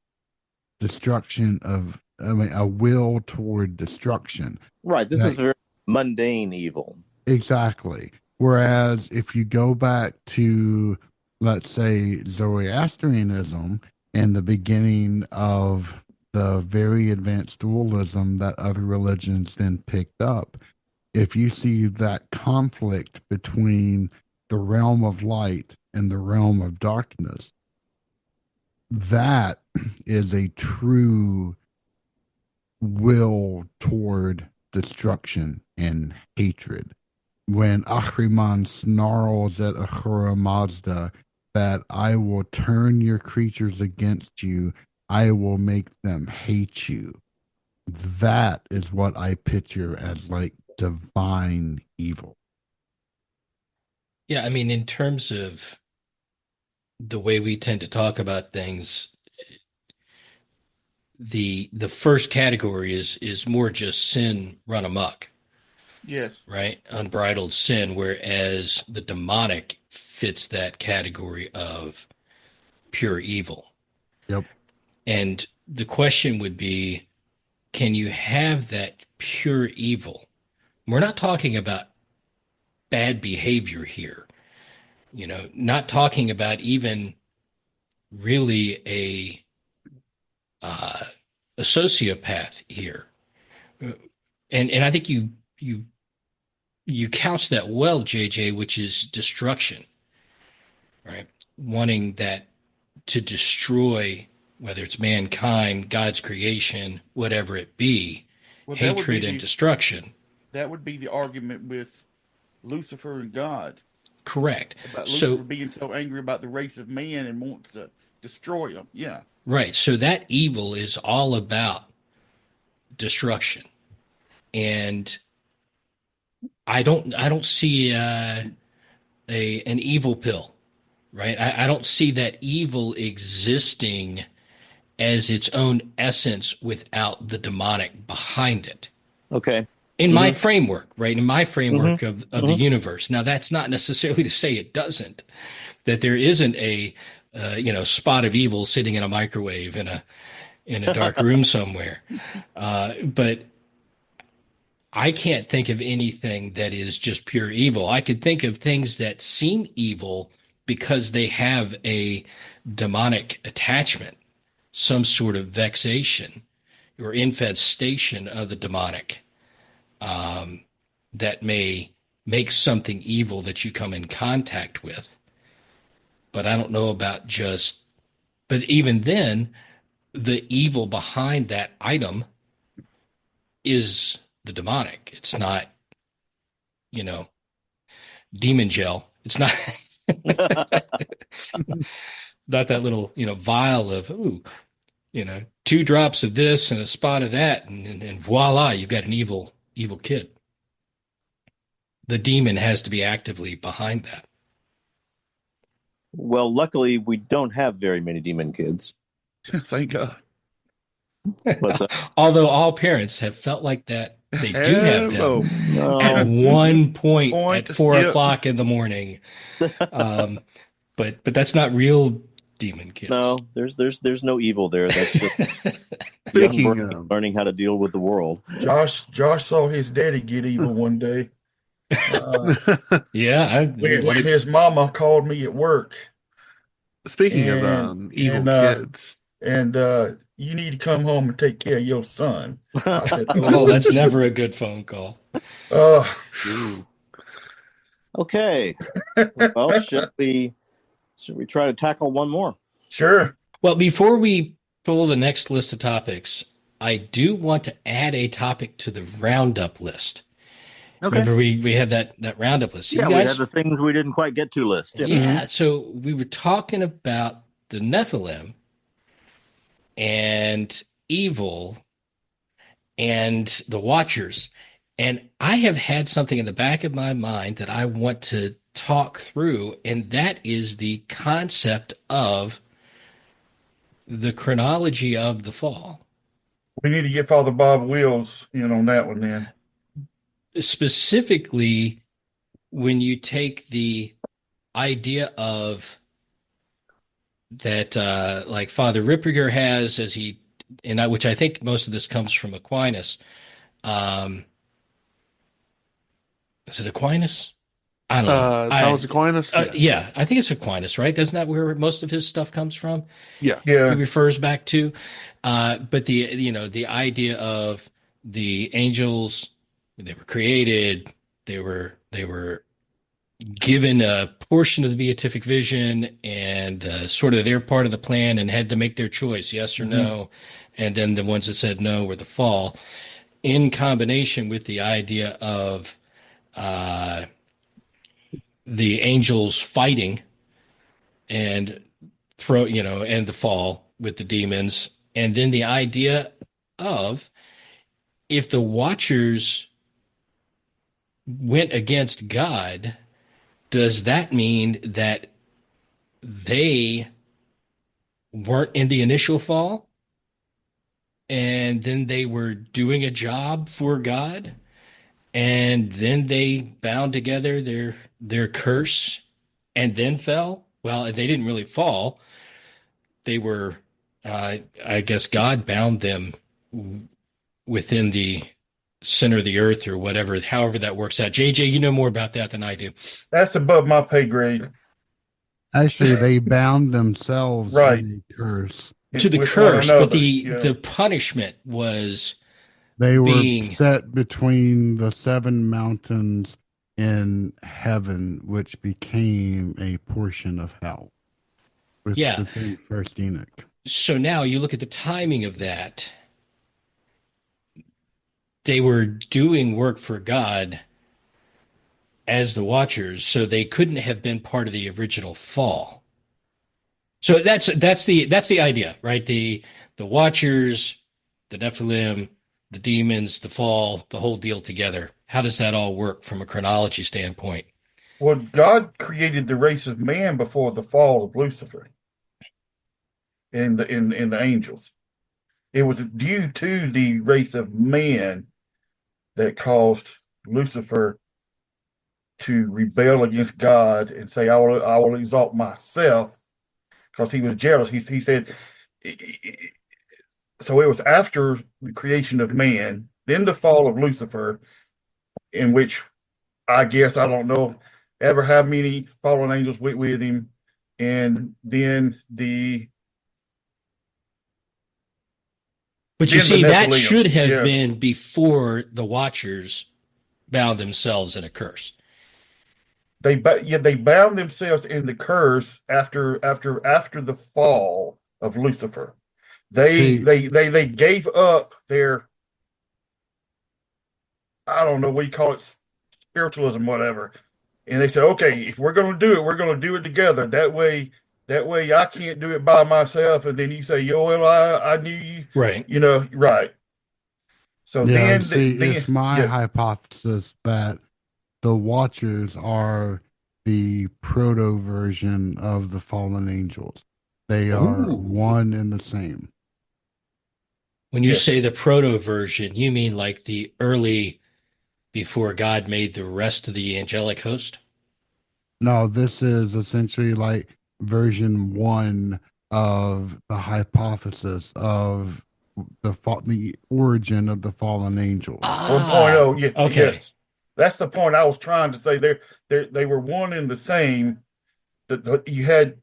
destruction of, a will toward destruction. Right. This is very mundane evil. Exactly. Whereas if you go back to, let's say, Zoroastrianism and the beginning of the very advanced dualism that other religions then picked up, if you see that conflict between the realm of light and the realm of darkness, that is a true will toward destruction and hatred. When Ahriman snarls at Ahura Mazda that I will turn your creatures against you, I will make them hate you. That is what I picture as like divine evil. Yeah, I mean, in terms of the way we tend to talk about things, the first category is more just sin run amok. Yes. Right? Unbridled sin, whereas the demonic fits that category of pure evil. Yep. And the question would be, can you have that pure evil? We're not talking about bad behavior here. not talking about even really a sociopath here. And I think you couch that well, JJ, which is destruction, right? Wanting that to destroy, whether it's mankind, God's creation, whatever it be, Well, hatred and destruction. that would be the argument with Lucifer and God Correct. about So, Lucifer being so angry about the race of man and wants to destroy them. Yeah. right. So that evil is all about destruction. And I don't see an evil pill, right? I don't see that evil existing as its own essence without the demonic behind it. Okay. In my framework, right? In my framework of the universe. Now, that's not necessarily to say it doesn't, that there isn't a spot of evil sitting in a microwave in a dark room somewhere. But I can't think of anything that is just pure evil. I could think of things that seem evil because they have a demonic attachment, some sort of vexation or infestation of the demonic, that may make something evil that you come in contact with. But I don't know about but even then, the evil behind that item is the demonic. It's not, demon gel. It's not not that little, vial of 2 drops of this and a spot of that, and voila, you've got an evil kid. The demon has to be actively behind that. Well, luckily, we don't have very many demon kids. Thank God. What's that? Although all parents have felt like that. They do have Hello. them No. at one point Point, at 4 yep. o'clock in the morning. But that's not real demon kids. No, there's no evil there. That's just Speaking young of- Bernie learning how to deal with the world. Josh saw his daddy get evil one day. Yeah. When his mama called me at work. Speaking of evil kids, And you need to come home and take care of your son. I said, Oh, that's never a good phone call. ooh, Okay. Well, should we try to tackle one more? sure. Well, before we pull the next list of topics, I do want to add a topic to the roundup list. Okay. Remember, we had that roundup list. Yeah, You we guys, had the things we didn't quite get to list. Yeah. yeah. So we were talking about the Nephilim and evil and the Watchers. And I have had something in the back of my mind that I want to talk through, and that is the concept of the chronology of the fall. We need to get Father Bob Wills in on that one then. Specifically, when you take the idea of that, like Father Ripperger has, which I think most of this comes from Aquinas. Is it Aquinas? I don't know. Thomas Aquinas? Yeah, I think it's Aquinas, right? Isn't that where most of his stuff comes from? Yeah. He Yeah. refers back to. But the idea of the angels, they were created, they were given a portion of the beatific vision and sort of their part of the plan and had to make their choice, yes or no. And then the ones that said no were the fall, in combination with the idea of the angels fighting and and the fall with the demons. And then the idea of if the Watchers went against God, does that mean that they weren't in the initial fall and then they were doing a job for God and then they bound together their curse and then fell? Well, they didn't really fall. They were, I guess God bound them within the center of the earth or whatever, however that works out. JJ, you know more about that than I do. That's above my pay grade. Actually, they bound themselves Right. in a curse. To the With one curse, but another, the punishment was They were being set between the seven mountains in heaven, which became a portion of hell yeah. within First Enoch. So now you look at the timing of that. They were doing work for God as the Watchers, so they couldn't have been part of the original fall. So that's the idea, right? The Watchers, the Nephilim, the demons, the fall, the whole deal together. How does that all work from a chronology standpoint? Well, God created the race of man before the fall of Lucifer and the angels. It was due to the race of man that caused Lucifer to rebel against God and say, I will exalt myself," because he was jealous. He said, so it was after the creation of man, then the fall of Lucifer, in which I guess, I don't know ever how many fallen angels went with him, and then But you then the see, that Nephilim. should have Yeah. been before the Watchers bound themselves in a curse. They bound themselves in the curse after the fall of Lucifer. They See, they gave up their, I don't know what you call it, spiritualism, whatever, and they said, okay, if we're going to do it, we're going to do it together. That way I can't do it by myself. And then you say, yo, well, I knew you, Right. right. So yeah, then see, then it's my yeah, hypothesis that the Watchers are the proto version of the fallen angels. They are Ooh. one and the same. When you yes, say the proto version, you mean like the early before God made the rest of the angelic host? No, this is essentially like version one of the hypothesis of the origin of the fallen angels. 1.0. Yeah, Okay. yes, that's the point I was trying to say. They were one and the same. You had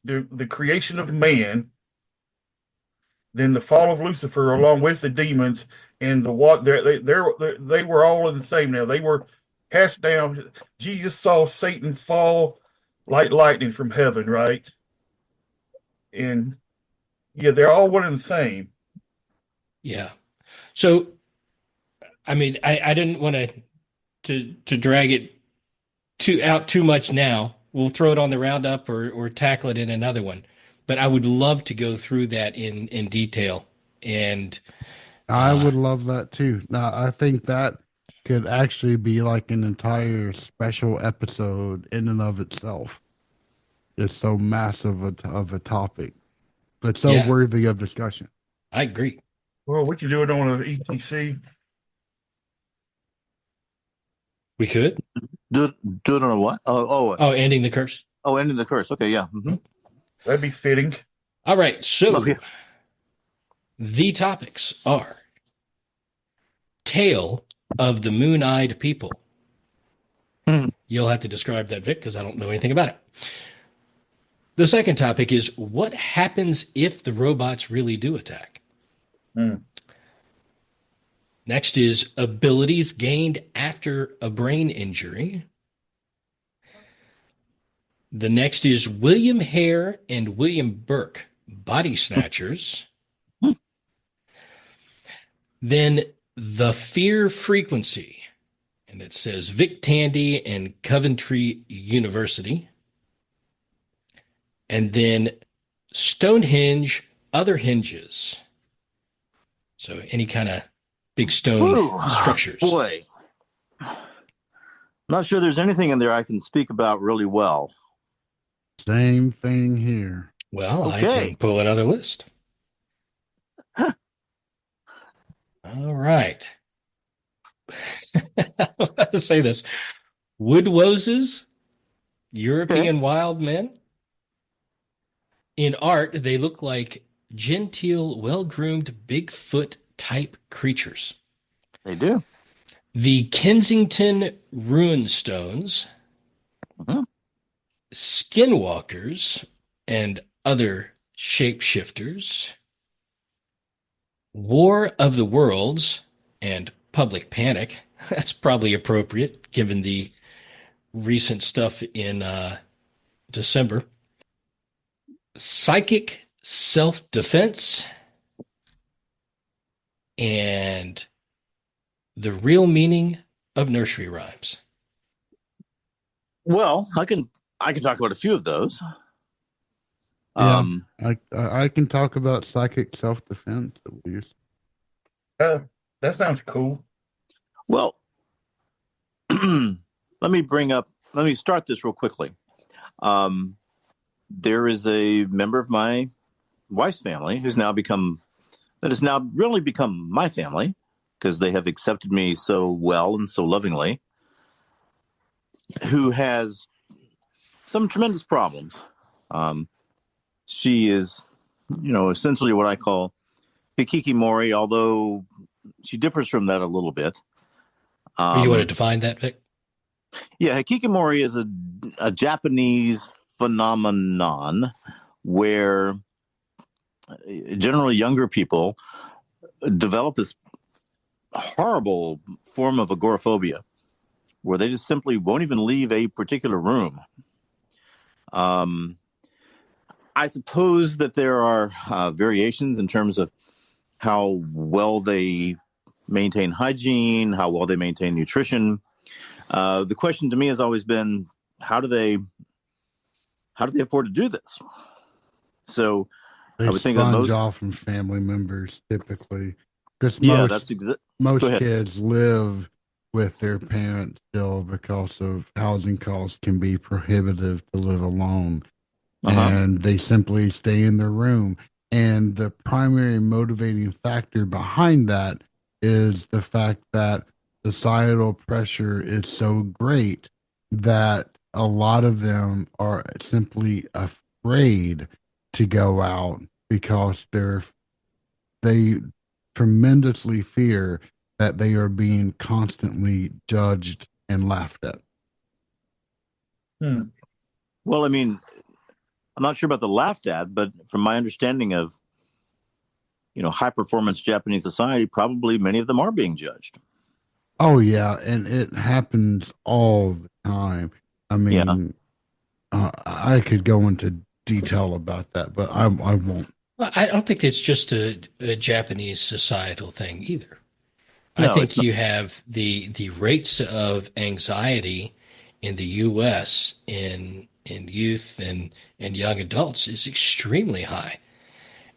the creation of man, then the fall of Lucifer, along with the demons, and the what they were all in the same. Now they were cast down. Jesus saw Satan fall like lightning from heaven, right? And yeah, they're all one and the same. Yeah. So, I mean, I didn't want to drag it too much now. We'll throw it on the roundup or tackle it in another one. But I would love to go through that in detail. And I would love that too. Now, I think that could actually be like an entire special episode in and of itself. It's so massive of a topic, but so yeah, worthy of discussion. I agree. Well, we can do it on an ETC. We could. Do it on a what? Oh, ending the curse. Ending the curse. Okay, yeah. Mm-hmm. That'd be fitting. All right. So Okay. the topics are Tale of the Moon-Eyed People. You'll have to describe that, Vic, because I don't know anything about it. The second topic is what happens if the robots really do attack? Next is abilities gained after a brain injury. The next is William Hare and William Burke, body snatchers. Then the fear frequency, and it says Vic Tandy and Coventry University. And then Stonehenge, other hinges. So any kind of big stone structures. Boy, not sure there's anything in there I can speak about really well. Same thing here. Well, I Okay. can pull another list. All right. Let's say this. Woodwoses, European wild men. In art, they look like genteel, well-groomed Bigfoot type creatures. They do. The Kensington Rune Stones, Mhm. skinwalkers and other shapeshifters, War of the Worlds, and Public Panic. That's probably appropriate given the recent stuff in December. Psychic Self-Defense, and The Real Meaning of Nursery Rhymes. Well, I can talk about a few of those. Yeah, I can talk about psychic self-defense at least. That sounds cool. Well, let me start this real quickly. There is a member of my wife's family that has now really become my family because they have accepted me so well and so lovingly, who has some tremendous problems. She is, essentially what I call hikikomori, although she differs from that a little bit. You want to define that, Vic? Yeah, hikikomori is a Japanese phenomenon where generally younger people develop this horrible form of agoraphobia where they just simply won't even leave a particular room. I suppose that there are variations in terms of how well they maintain hygiene, how well they maintain nutrition. The question to me has always been, how do they afford to do this? So They I would think that sponge off from family members typically. Because most kids live with their parents still because of housing costs can be prohibitive to live alone. And they simply stay in their room. And the primary motivating factor behind that is the fact that societal pressure is so great that a lot of them are simply afraid to go out because they tremendously fear that they are being constantly judged and laughed at. Well, I mean, I'm not sure about the laughed at, but from my understanding of, high performance Japanese society, probably many of them are being judged. Oh yeah, and it happens all the time. I mean, I could go into detail about that, but I won't. Well, I don't think it's just a Japanese societal thing either. I No, think it's not. you have the rates of anxiety in the U.S. in youth and young adults is extremely high,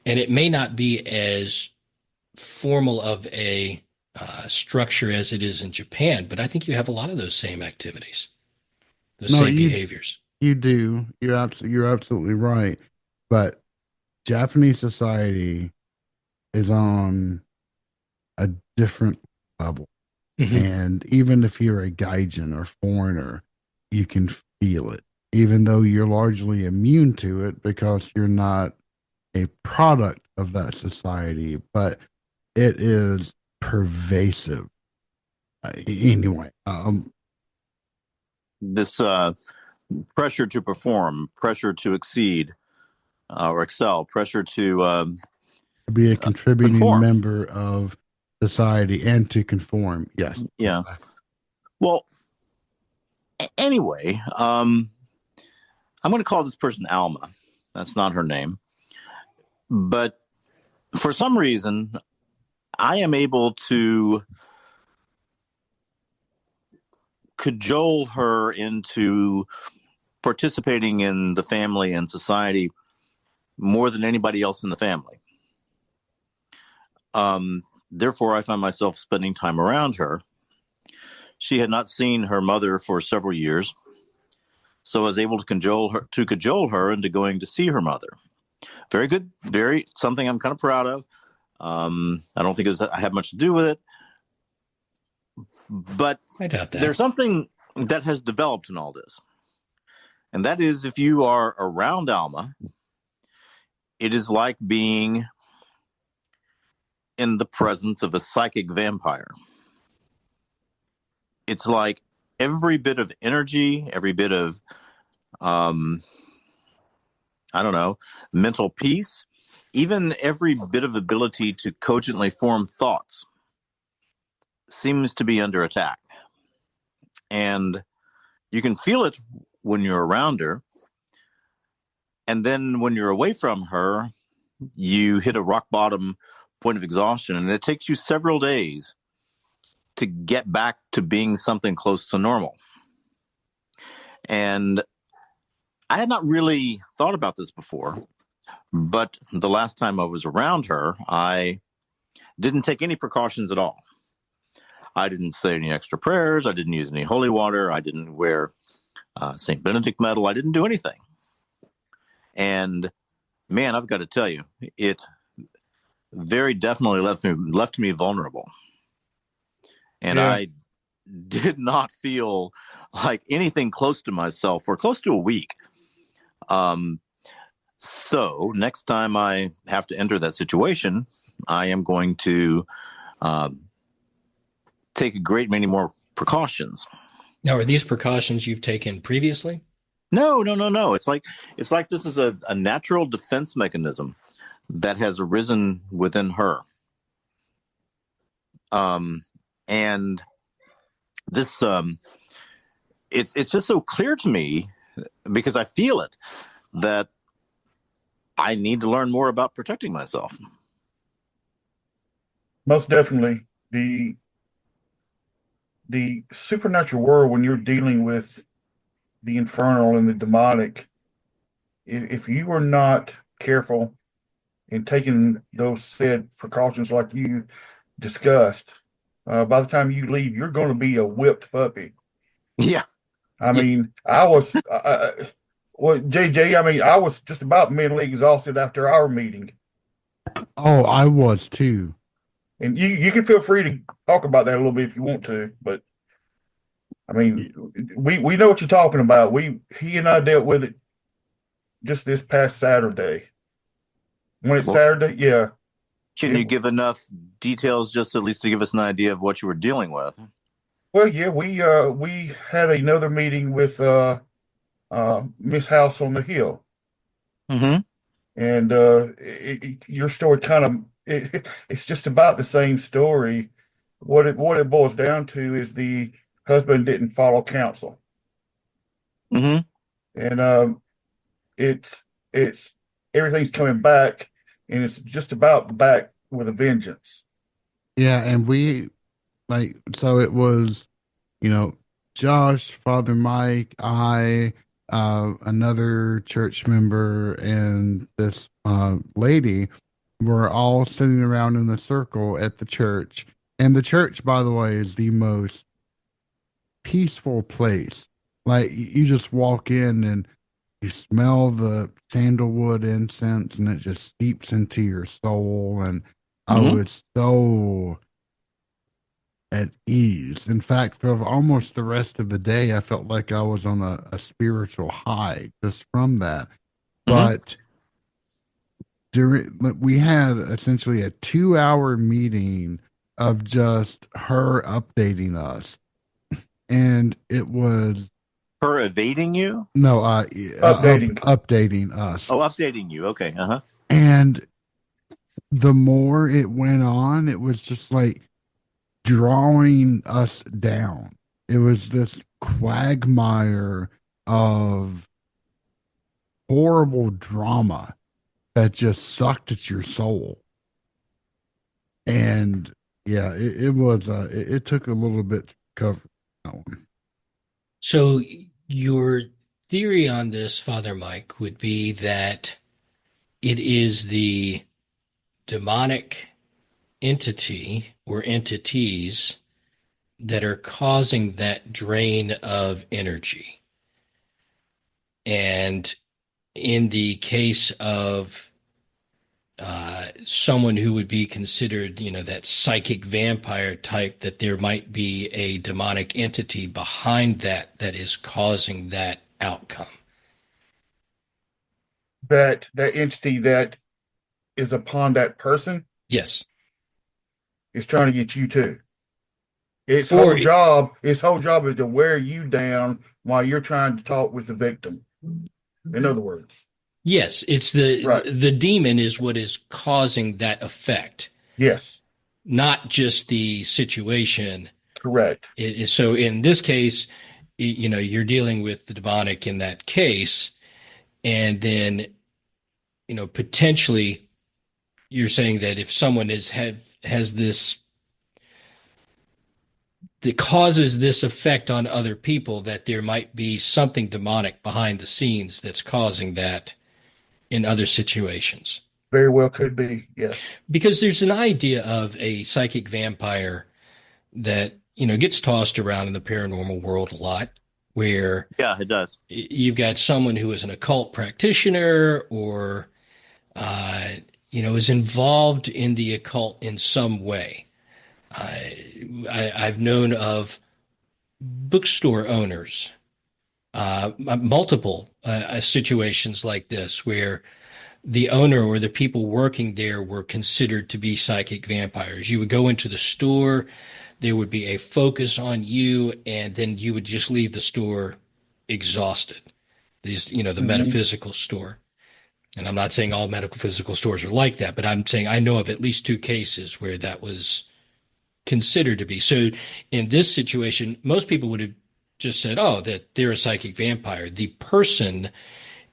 and it may not be as formal of a structure as it is in Japan, but I think you have a lot of those same activities, those same behaviors. You do. You're absolutely right. But Japanese society is on a different level. And even if you're a gaijin or foreigner, you can feel it, even though you're largely immune to it because you're not a product of that society, but it is pervasive. Anyway, This pressure to perform, pressure to exceed or excel, pressure to be a contributing conform. member of society and to conform. Yes. Yeah. Well, anyway, I'm going to call this person Alma. That's not her name. But for some reason, I am able to cajole her into participating in the family and society more than anybody else in the family. Therefore, I find myself spending time around her. She had not seen her mother for several years, so I was able to cajole her into going to see her mother. Very good, something I'm kind of proud of. I don't think I have much to do with it, but I doubt that. There's something that has developed in all this, and that is if you are around Alma, it is like being in the presence of a psychic vampire. It's like every bit of energy, every bit of I don't know, mental peace, even every bit of ability to cogently form thoughts seems to be under attack. And you can feel it when you're around her. And then when you're away from her, you hit a rock bottom point of exhaustion. And it takes you several days to get back to being something close to normal. And I had not really thought about this before, but the last time I was around her, I didn't take any precautions at all. I didn't say any extra prayers. I didn't use any holy water. I didn't wear St. Benedict medal. I didn't do anything. And man, I've got to tell you, it very definitely left me vulnerable. And Yeah. I did not feel like anything close to myself for close to a week. So next time I have to enter that situation, I am going to take a great many more precautions. Now, are these precautions you've taken previously? No. It's like this is a natural defense mechanism that has arisen within her. And this, it's just so clear to me because I feel it that I need to learn more about protecting myself. Most definitely. The supernatural world, when you're dealing with the infernal and the demonic, if you are not careful in taking those said precautions like you discussed, by the time you leave, you're going to be a whipped puppy. Yeah. I mean, I was, well, JJ, I mean, I was just about mentally exhausted after our meeting. Oh, I was too. And you can feel free to talk about that a little bit if you want to, but I mean, we know what you're talking about. He and I dealt with it just this past Saturday. When it's Saturday, yeah. Can you give enough details just at least to give us an idea of what you were dealing with? Well, yeah, we had another meeting with Miss House on the Hill. Mm-hmm. And your story kind of it's just about the same story. What it boils down to is the husband didn't follow counsel. Mm-hmm. And it's everything's coming back, and it's just about back with a vengeance. Yeah, and so it was, Josh, Father Mike, I, another church member, and this lady were all sitting around in the circle at the church. And the church, by the way, is the most peaceful place. Like, you just walk in and you smell the sandalwood incense, and it just seeps into your soul. And I was so at ease. In fact, for almost the rest of the day, I felt like I was on a spiritual high just from that. But we had essentially a 2-hour meeting of just her updating us. And it was her evading you? No, updating us. Oh, updating you. Okay. Uh-huh. And the more it went on, it was just like drawing us down. It was this quagmire of horrible drama that just sucked at your soul. And yeah, it took a little bit to cover that one. So your theory on this, Father Mike, would be that it is the demonic entity or entities that are causing that drain of energy. And in the case of someone who would be considered, that psychic vampire type, that there might be a demonic entity behind that is causing that outcome. That entity that is upon that person, yes, is trying to get you too. Its whole job is to wear you down while you're trying to talk with the victim. In other words, Yes, it's right? the demon is what is causing that effect, Yes, not just the situation. correct. So in this case, you're dealing with the demonic in that case, and then potentially you're saying that if someone has this that causes this effect on other people, that there might be something demonic behind the scenes that's causing that in other situations. Very well could be. Yes. Because there's an idea of a psychic vampire that gets tossed around in the paranormal world a lot, where Yeah, it does. you've got someone who is an occult practitioner or uh, is involved in the occult in some way. I've known of bookstore owners, multiple situations like this where the owner or the people working there were considered to be psychic vampires. You would go into the store, there would be a focus on you, and then you would just leave the store exhausted. The Mhm. metaphysical store. And I'm not saying all medical physical stores are like that, but I'm saying I know of at least two cases where that was considered to be. So in this situation, most people would have just said, oh, that they're a psychic vampire. The person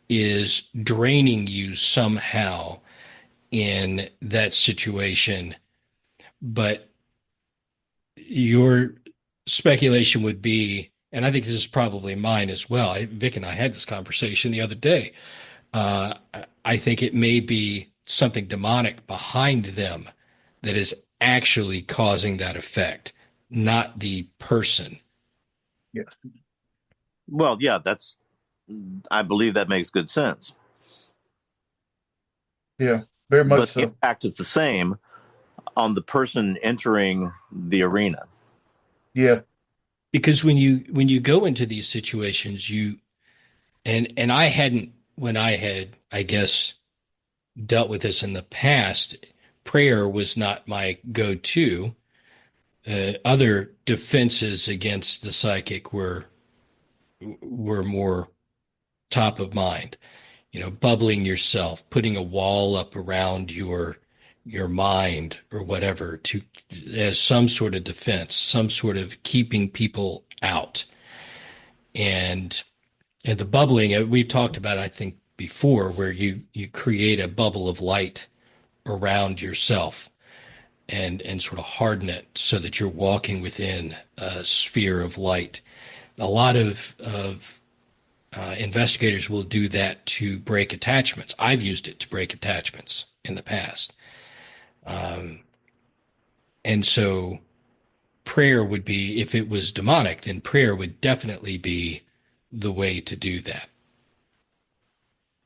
is draining you somehow in that situation. But your speculation would be, and I think this is probably mine as well. Vic and I had this conversation the other day. Uh, I think it may be something demonic behind them that is actually causing that effect, not the person. Yes. Well, yeah, I believe that makes good sense. Yeah. Very much But the so. impact is the same on the person entering the arena. Yeah. Because when you go into these situations, and I hadn't when I had, I guess, dealt with this in the past, prayer was not my go-to. Other defenses against the psychic were more top of mind. Bubbling yourself, putting a wall up around your mind or whatever to as some sort of defense, some sort of keeping people out. And the bubbling, we've talked about, I think, before, where you create a bubble of light around yourself and sort of harden it so that you're walking within a sphere of light. A lot of investigators will do that to break attachments. I've used it to break attachments in the past. Um, and so prayer would be, if it was demonic, then prayer would definitely be the way to do that.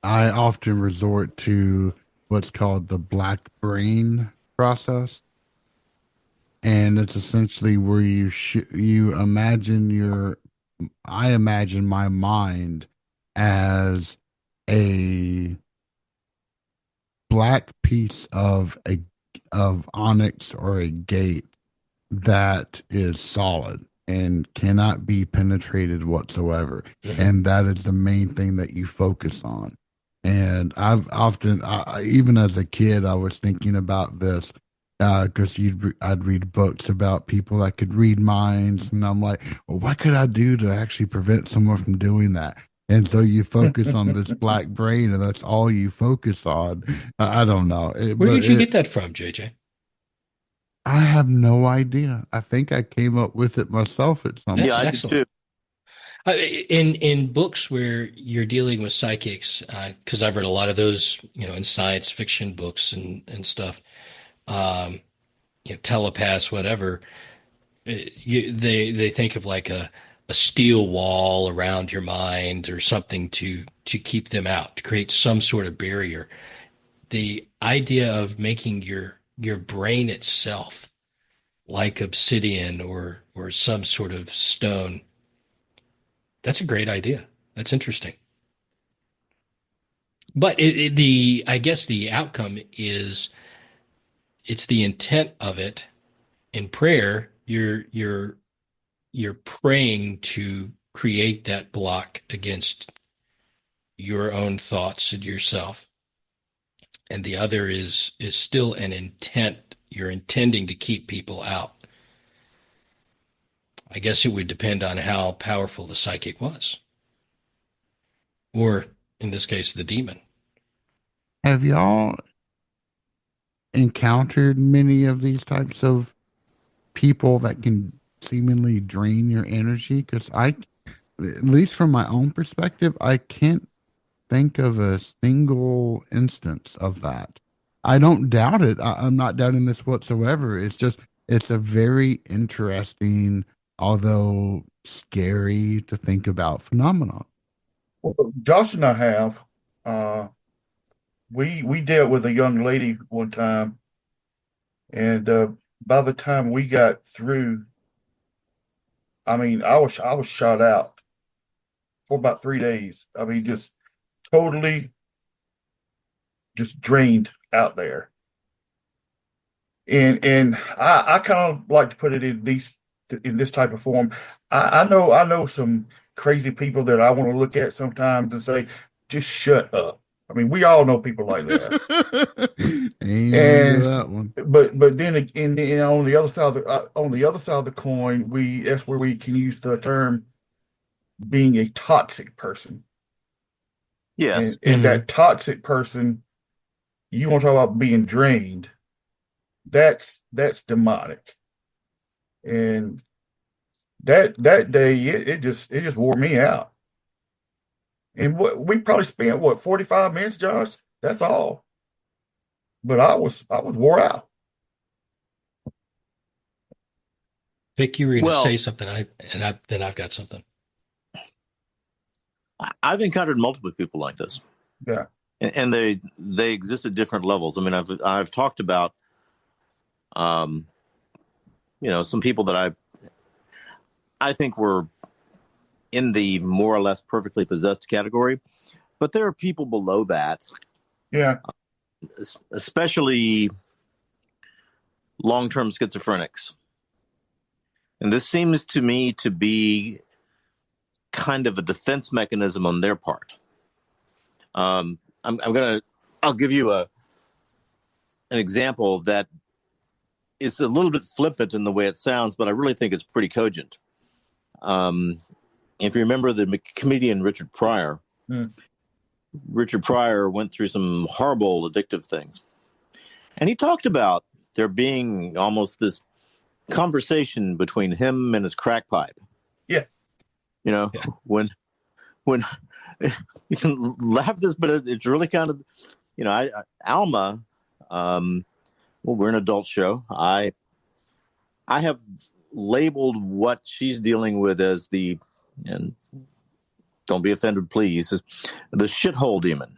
I often resort to what's called the black brain process, and it's essentially where you imagine your I imagine my mind as a black piece of onyx or a gate that is solid and cannot be penetrated whatsoever. Mhm. And that is the main thing that you focus on. And I've often, even as a kid, I was thinking about this because I'd read books about people that could read minds, and I'm like, well, what could I do to actually prevent someone from doing that? And so you focus on this black brain, and that's all you focus on. I don't know, Where did you get that from, JJ? I have no idea. I think I came up with it myself at some That's Yeah, I point. do excellent. too. In books where you're dealing with psychics, because I've read a lot of those, in science fiction books and stuff, um, telepaths, whatever. They think of like a steel wall around your mind or something to keep them out, to create some sort of barrier. The idea of making your brain itself like obsidian or some sort of stone, that's a great idea. That's interesting. But I guess the outcome is it's the intent of it. In prayer, you're praying to create that block against your own thoughts and yourself, and the other is still an intent. You're intending to keep people out. I guess it would depend on how powerful the psychic was, or in this case, the demon. Have y'all encountered many of these types of people that can seemingly drain your energy? Because at least from my own perspective, I can't think of a single instance of that. I don't doubt it. I'm not doubting this whatsoever. It's a very interesting, although scary to think about phenomenon. Well, Josh and I have. We dealt with a young lady one time, and by the time we got through, I mean, I was shot out for about 3 days. I mean, just totally just drained out there. And I kind of like to put it in this type of form. I know some crazy people that I want to look at sometimes and say, just shut up. I mean, we all know people like that. Amen to that one. But then again, on the other side of the coin, that's where we can use the term being a toxic person. Yes. And that toxic person, you want to talk about being drained. That's demonic. And that day it just wore me out. And we probably spent 45 minutes, Josh? That's all. But I was wore out. Vic, you were going to say something, then I've got something. I've encountered multiple people like this. Yeah. And they exist at different levels. I mean, I've talked about some people that I think were in the more or less perfectly possessed category, but there are people below that. Yeah. Especially long-term schizophrenics. And this seems to me to be kind of a defense mechanism on their part. I'll give you an example that is a little bit flippant in the way it sounds, but I really think it's pretty cogent. If you remember the comedian Richard Pryor, Richard Pryor went through some horrible addictive things. And he talked about there being almost this conversation between him and his crack pipe. Yeah. When you can laugh at this, but it's really kind of, Alma, we're an adult show. I have labeled what she's dealing with as and don't be offended, please, is the shithole demon.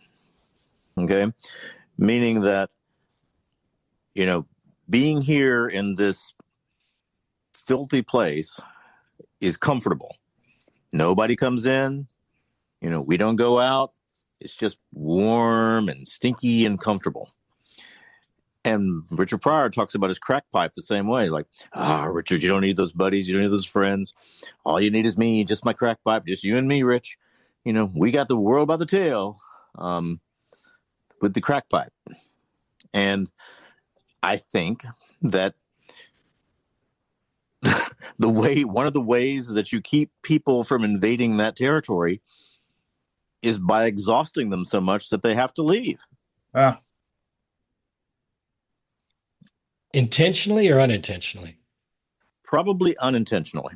Okay. Meaning that, being here in this filthy place is comfortable. Nobody comes in, we don't go out. It's just warm and stinky and comfortable. And Richard Pryor talks about his crack pipe the same way. Like, Richard, you don't need those buddies. You don't need those friends. All you need is me, just my crack pipe, just you and me, Rich. We got the world by the tail with the crack pipe. And I think that one of the ways that you keep people from invading that territory is by exhausting them so much that they have to leave. Intentionally or unintentionally? Probably unintentionally.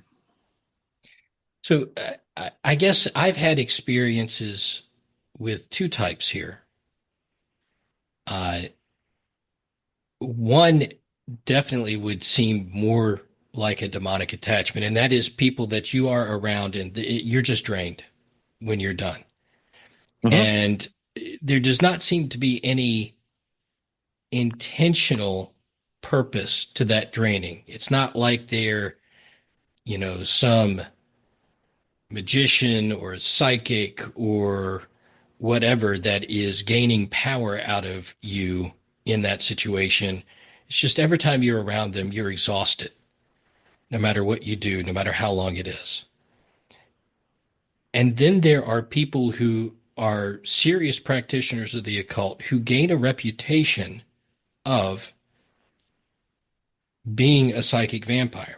So I guess I've had experiences with two types here. One definitely would seem more like a demonic attachment, and that is people that you are around and you're just drained when you're done. Mm-hmm. And there does not seem to be any intentional purpose to that draining. It's not like they're, some magician or psychic or whatever that is gaining power out of you in that situation. It's just every time you're around them, you're exhausted, no matter what you do, no matter how long it is. And then there are people who are serious practitioners of the occult who gain a reputation of being a psychic vampire,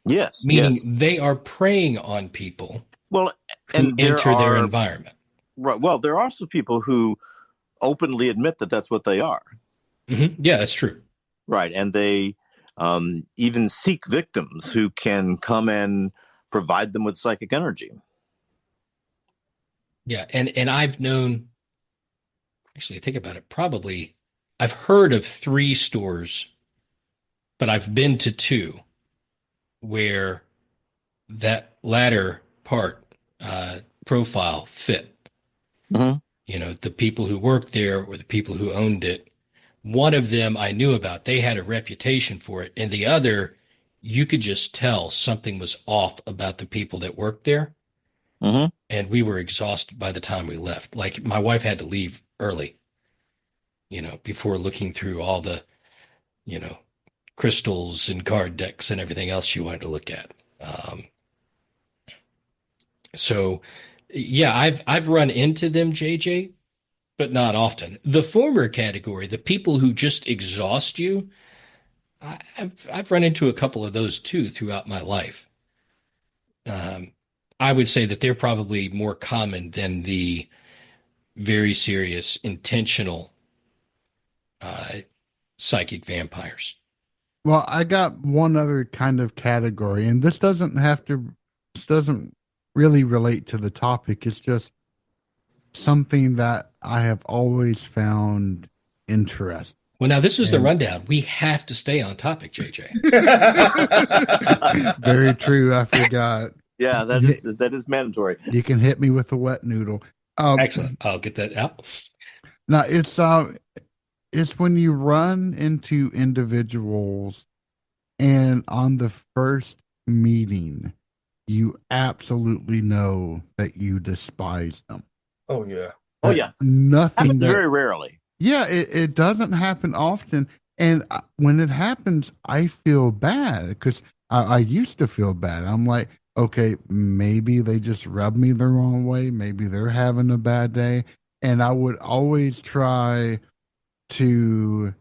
Yes, meaning yes. they are preying on people Well, who and enter their environment. there are also people who openly admit that that's what they are. Yeah, that's true. Right. And they even seek victims who can come and provide them with psychic energy. Yeah, and I've known, actually, think about it, probably I've heard of 3 stores, but I've been to 2 where that latter part profile fit. Mm-hmm. You know, the people who worked there or the people who owned it. One of them I knew about, they had a reputation for it. And the other, you could just tell something was off about the people that worked there. Mm-hmm. And we were exhausted by the time we left. Like my wife had to leave early, you know, before looking through all the, you know, crystals and card decks and everything else she wanted to look at. So yeah, I've run into them, JJ, but not often. The former category, the people who just exhaust you, I've run into a couple of those too throughout my life. I would say that they're probably more common than the very serious, intentional psychic vampires. Well, I got one other kind of category, and this doesn't really relate to the topic. It's just something that I have always found interesting. Well, now this is the rundown. We have to stay on topic, JJ. Very true. I forgot. Yeah, that is mandatory. You can hit me with a wet noodle. Excellent. I'll get that out. Now it's when you run into individuals and on the first meeting, you absolutely know that you despise them. Oh yeah. Oh yeah. Nothing Happens very rarely. Yeah, it doesn't happen often. And when it happens, I feel bad because I used to feel bad. I'm like, okay, maybe they just rubbed me the wrong way. Maybe they're having a bad day. And I would always try to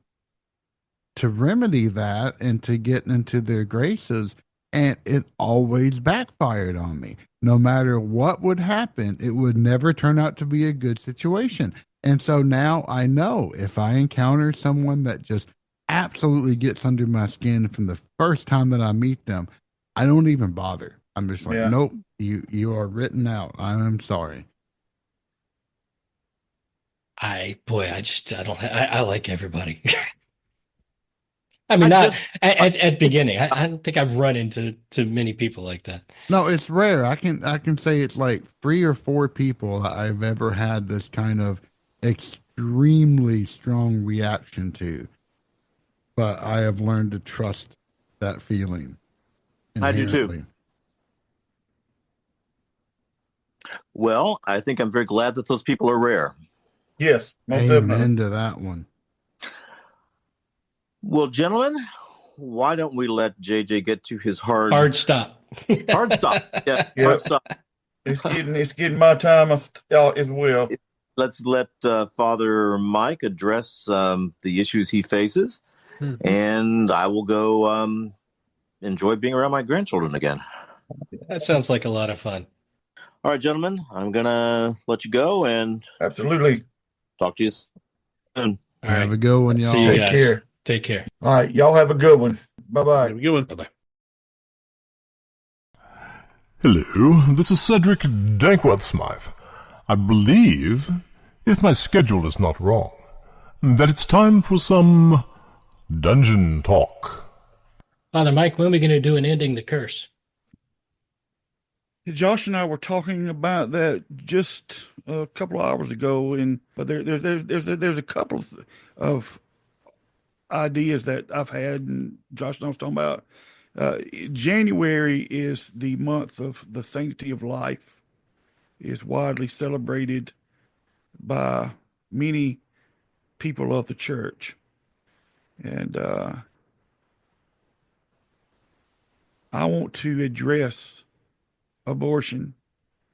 remedy that and to get into their graces. And it always backfired on me. No matter what would happen, it would never turn out to be a good situation. And so now I know if I encounter someone that just absolutely gets under my skin from the first time that I meet them, I don't even bother. I'm just like, nope, you are written out. I'm sorry. I like everybody. I mean, not at beginning. I don't think I've run into many people like that. No, it's rare. I can say it's like 3 or 4 people that I've ever had this kind of extremely strong reaction to, but I have learned to trust that feeling. I do too. Well, I think I'm very glad that those people are rare. Yes, most Amen definitely. to that one. Well, gentlemen, why don't we let JJ get to his hard stop? Hard stop. Yeah, Yep. hard stop. It's getting my time as well. Let's let Father Mike address the issues he faces, and I will go enjoy being around my grandchildren again. That sounds like a lot of fun. All right, gentlemen, I'm going to let you go and Absolutely. talk to you soon. All right. Have a good one, y'all. See you guys. care. Take care. All right, y'all have a good one. Bye-bye. Good one. Bye-bye. Hello, this is Cedric Dankworth Smythe. I believe, if my schedule is not wrong, that it's time for some dungeon talk. Father Mike, when are we going to do an ending the curse? Josh and I were talking about that just a couple of hours ago, but there's a couple of ideas that I've had, and Josh and I was talking about. January is the month of the sanctity of life. Is widely celebrated by many people of the church, and I want to address abortion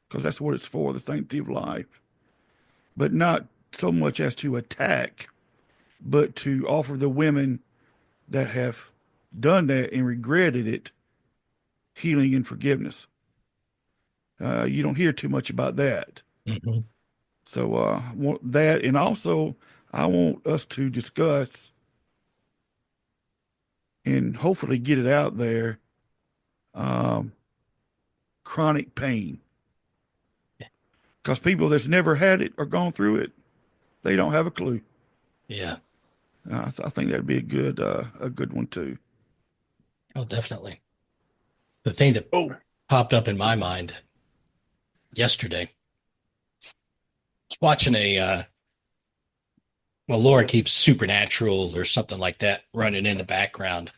because that's what it's for, the sanctity of life. but not so much as to attack, but to offer the women that have done that and regretted it healing and forgiveness. You don't hear too much about that. Mm-hmm. So I want that, and also I want us to discuss and hopefully get it out there. Chronic pain, because people that's never had it or gone through it, they don't have a clue. Yeah. I think that'd be a good one too. Oh, definitely. The thing that popped up in my mind yesterday, I was watching Laura keeps Supernatural or something like that running in the background.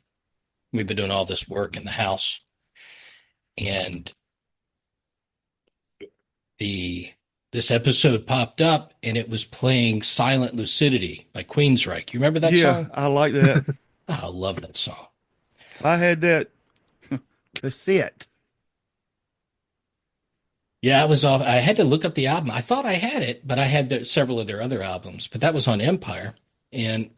We've been doing all this work in the house, and this episode popped up, and it was playing Silent Lucidity by Queensryche. You remember that song? I like that. Oh, I love that song. I had that cassette. Yeah, it was off. I had to look up the album. I thought I had it, but I had several of their other albums. But that was on Empire, and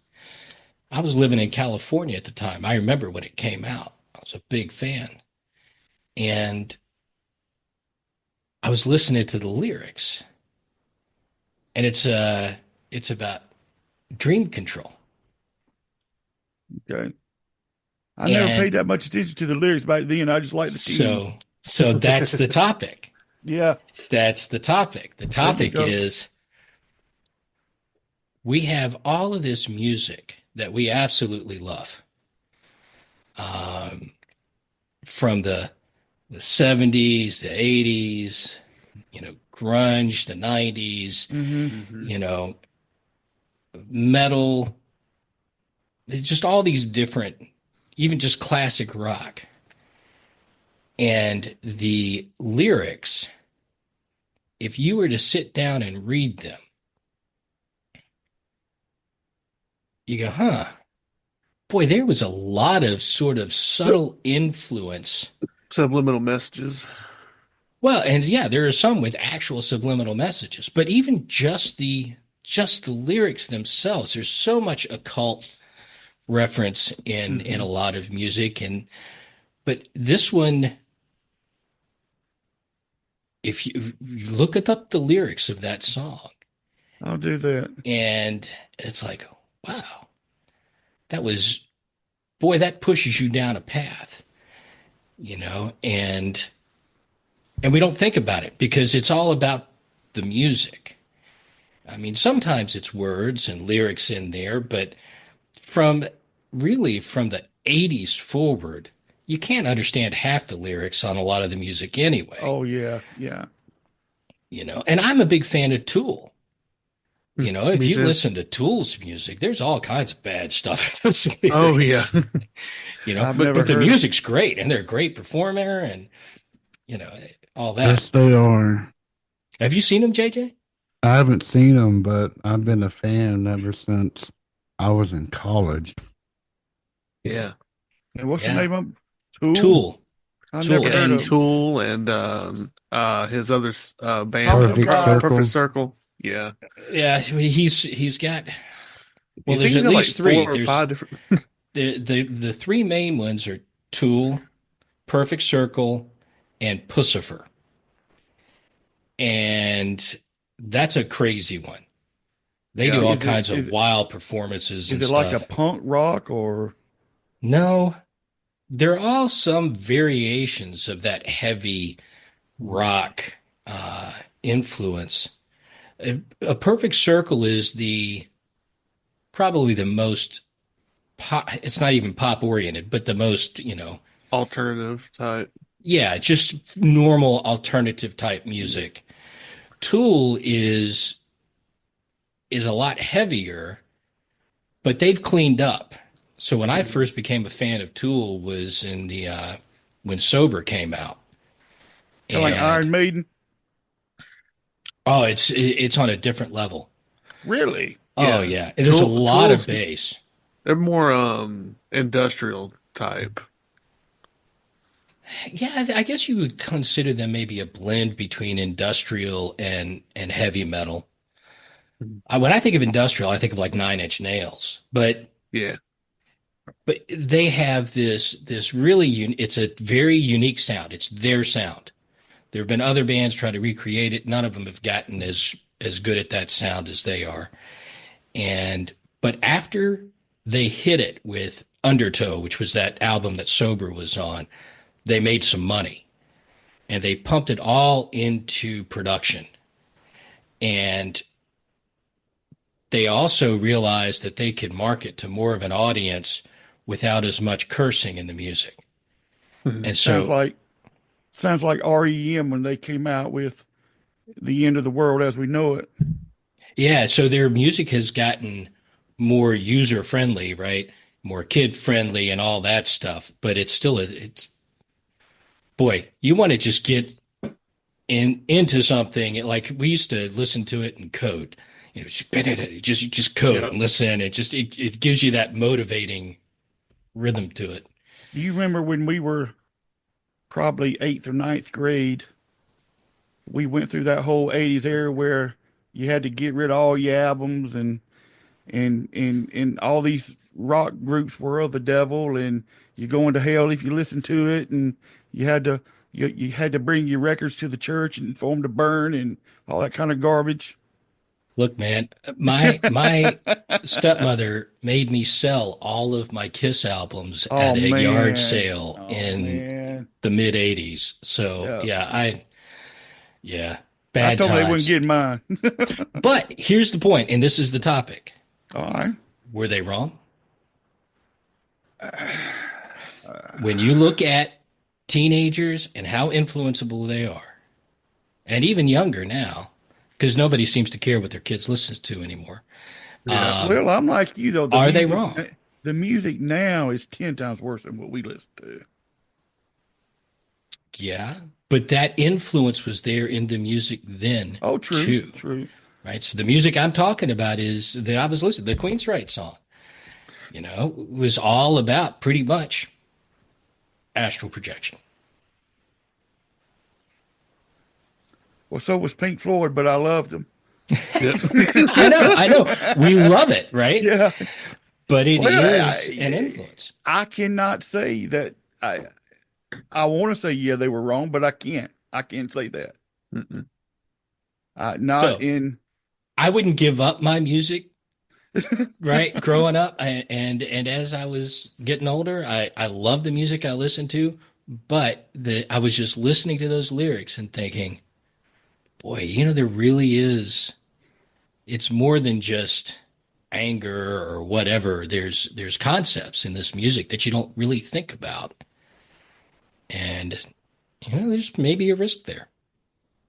I was living in California at the time. I remember when it came out. I was a big fan, and I was listening to the lyrics, and it's about dream control. Okay. I never paid that much attention to the lyrics back then. I just liked the tune. So that's the topic. Yeah. That's the topic. The topic is we have all of this music that we absolutely love. From the 70s, the 80s, grunge, the 90s, metal, just all these different, even just classic rock. And the lyrics, if you were to sit down and read them, you go, huh, boy, there was a lot of sort of subtle influence. Subliminal messages. Well, and yeah, there are some with actual subliminal messages, but even just the lyrics themselves, there's so much occult reference in a lot of music, but this one, if you look up the lyrics of that song, I'll do that. And it's like, wow, that pushes you down a path, and we don't think about it because it's all about the music. I mean, sometimes it's words and lyrics in there, but from the 80s forward, you can't understand half the lyrics on a lot of the music anyway. Oh, yeah, yeah. And I'm a big fan of Tool. If you too. listen to Tool's music, there's all kinds of bad stuff. Oh, yeah. But the music's great, and they're a great performer, and, all that. Yes, they are. Have you seen them, JJ? I haven't seen them, but I've been a fan ever since I was in college. Yeah. And what's the name of them? Tool. I Tool. never heard of Tool and his other band, Perfect Circle. Yeah. Yeah, he's got. Well, You there's think at he's least got, like, three. 4 or There's 5 different. the three main ones are Tool, Perfect Circle, and Pussifer. And that's a crazy one. They do all kinds of wild performances. Is and it like a stuff. punk rock or? No, there are all some variations of that heavy rock influence. A Perfect Circle is probably the most pop. It's not even pop oriented, but the most, Alternative type. yeah, just normal alternative type music. Tool is a lot heavier, but they've cleaned up. So when I first became a fan of Tool was in when Sober came out. Kind of like Iron Maiden? Oh, it's on a different level. Really? Oh yeah. And there's a lot of bass. They're more industrial type. Yeah, I guess you would consider them maybe a blend between industrial and heavy metal. When I think of industrial, I think of like Nine Inch Nails, Yeah. but they have this really it's a very unique sound. It's their sound. There have been other bands try to recreate it. None of them have gotten as good at that sound as they are. But after they hit it with Undertow, which was that album that Sober was on, they made some money and they pumped it all into production. And they also realized that they could market to more of an audience without as much cursing in the music. And so Sounds like REM when they came out with The End of the World as We Know It. yeah, so their music has gotten more user friendly, right? More kid friendly and all that stuff, but it's still it's boy, you want to just get into something like we used to listen to it in code. Just code and listen. It gives you that motivating rhythm to it. Do you remember when we were probably 8th or ninth grade, we went through that whole 80s era where you had to get rid of all your albums and all these rock groups were of the devil and you're going to hell if you listen to it, and you had to bring your records to the church and for them to burn and all that kind of garbage. Look, man, my stepmother made me sell all of my Kiss albums at a yard sale in the mid '80s. So bad I told times. them they wouldn't get mine. But here's the point, and this is the topic. All right. Were they wrong? When you look at teenagers and how influenceable they are, and even younger now, because nobody seems to care what their kids listen to anymore. Well, I'm like you, though. Are they wrong? The music now is 10 times worse than what we listen to. Yeah, but that influence was there in the music then. Oh, true, too, true. Right. So the music I'm talking about is I was listening to the Queen's Right song. Was all about pretty much astral projection. Well, so was Pink Floyd, but I loved them. I know. We love it, right? Yeah. But it is an influence. I cannot say that. I want to say, yeah, they were wrong, but I can't. I can't say that. I wouldn't give up my music, right? Growing up, and as I was getting older, I love the music I listened to, but I was just listening to those lyrics and thinking, boy, there really is. It's more than just anger or whatever. There's concepts in this music that you don't really think about, and there's maybe a risk there.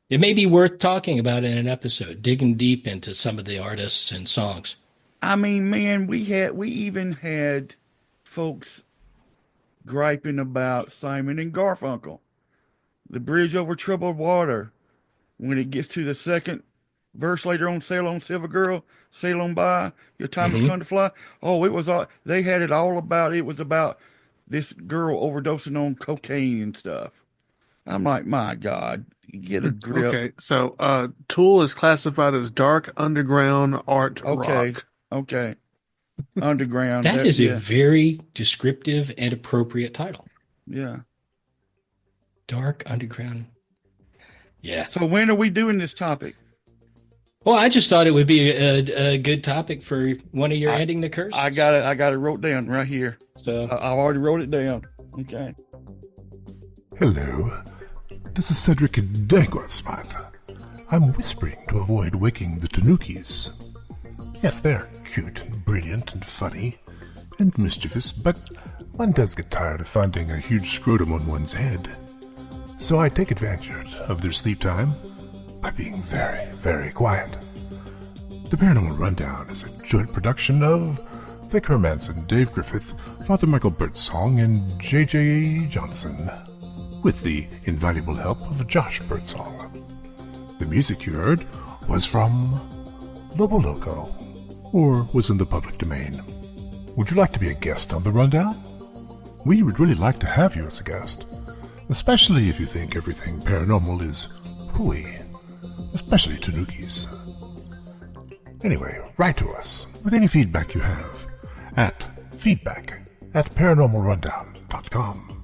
It may be worth talking about in an episode, digging deep into some of the artists and songs. I mean, man, we even had folks griping about Simon and Garfunkel, The Bridge Over Troubled Water. When it gets to the second verse later on, sail on, silver girl, sail on by, your time has come to fly. Oh, it was all, they had it all about, it was about this girl overdosing on cocaine and stuff. I'm like, my God, get a grip. Okay, so Tool is classified as dark underground art rock. Okay. Underground. That is a very descriptive and appropriate title. Yeah. Dark underground. Yeah. So when are we doing this topic? Well, I just thought it would be a good topic for one of your ending the curse. I got it wrote down right here. So I already wrote it down. Okay. Hello, this is Cedric Dagworth Smythe. I'm whispering to avoid waking the Tanukis. Yes, they're cute and brilliant and funny and mischievous, but one does get tired of finding a huge scrotum on one's head. So I take advantage of their sleep time by being very, very quiet. The Paranormal Rundown is a joint production of Vic Hermanson, Dave Griffith, Father Michael Birdsong, and J.J. Johnson, with the invaluable help of Josh Birdsong. The music you heard was from Lobo Loco, or was in the public domain. Would you like to be a guest on the Rundown? We would really like to have you as a guest, especially if you think everything paranormal is hooey, especially Tanukis. Anyway, write to us with any feedback you have at feedback@paranormalrundown.com.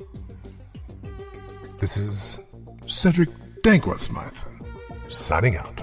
This is Cedric Dankworth Smythe, signing out.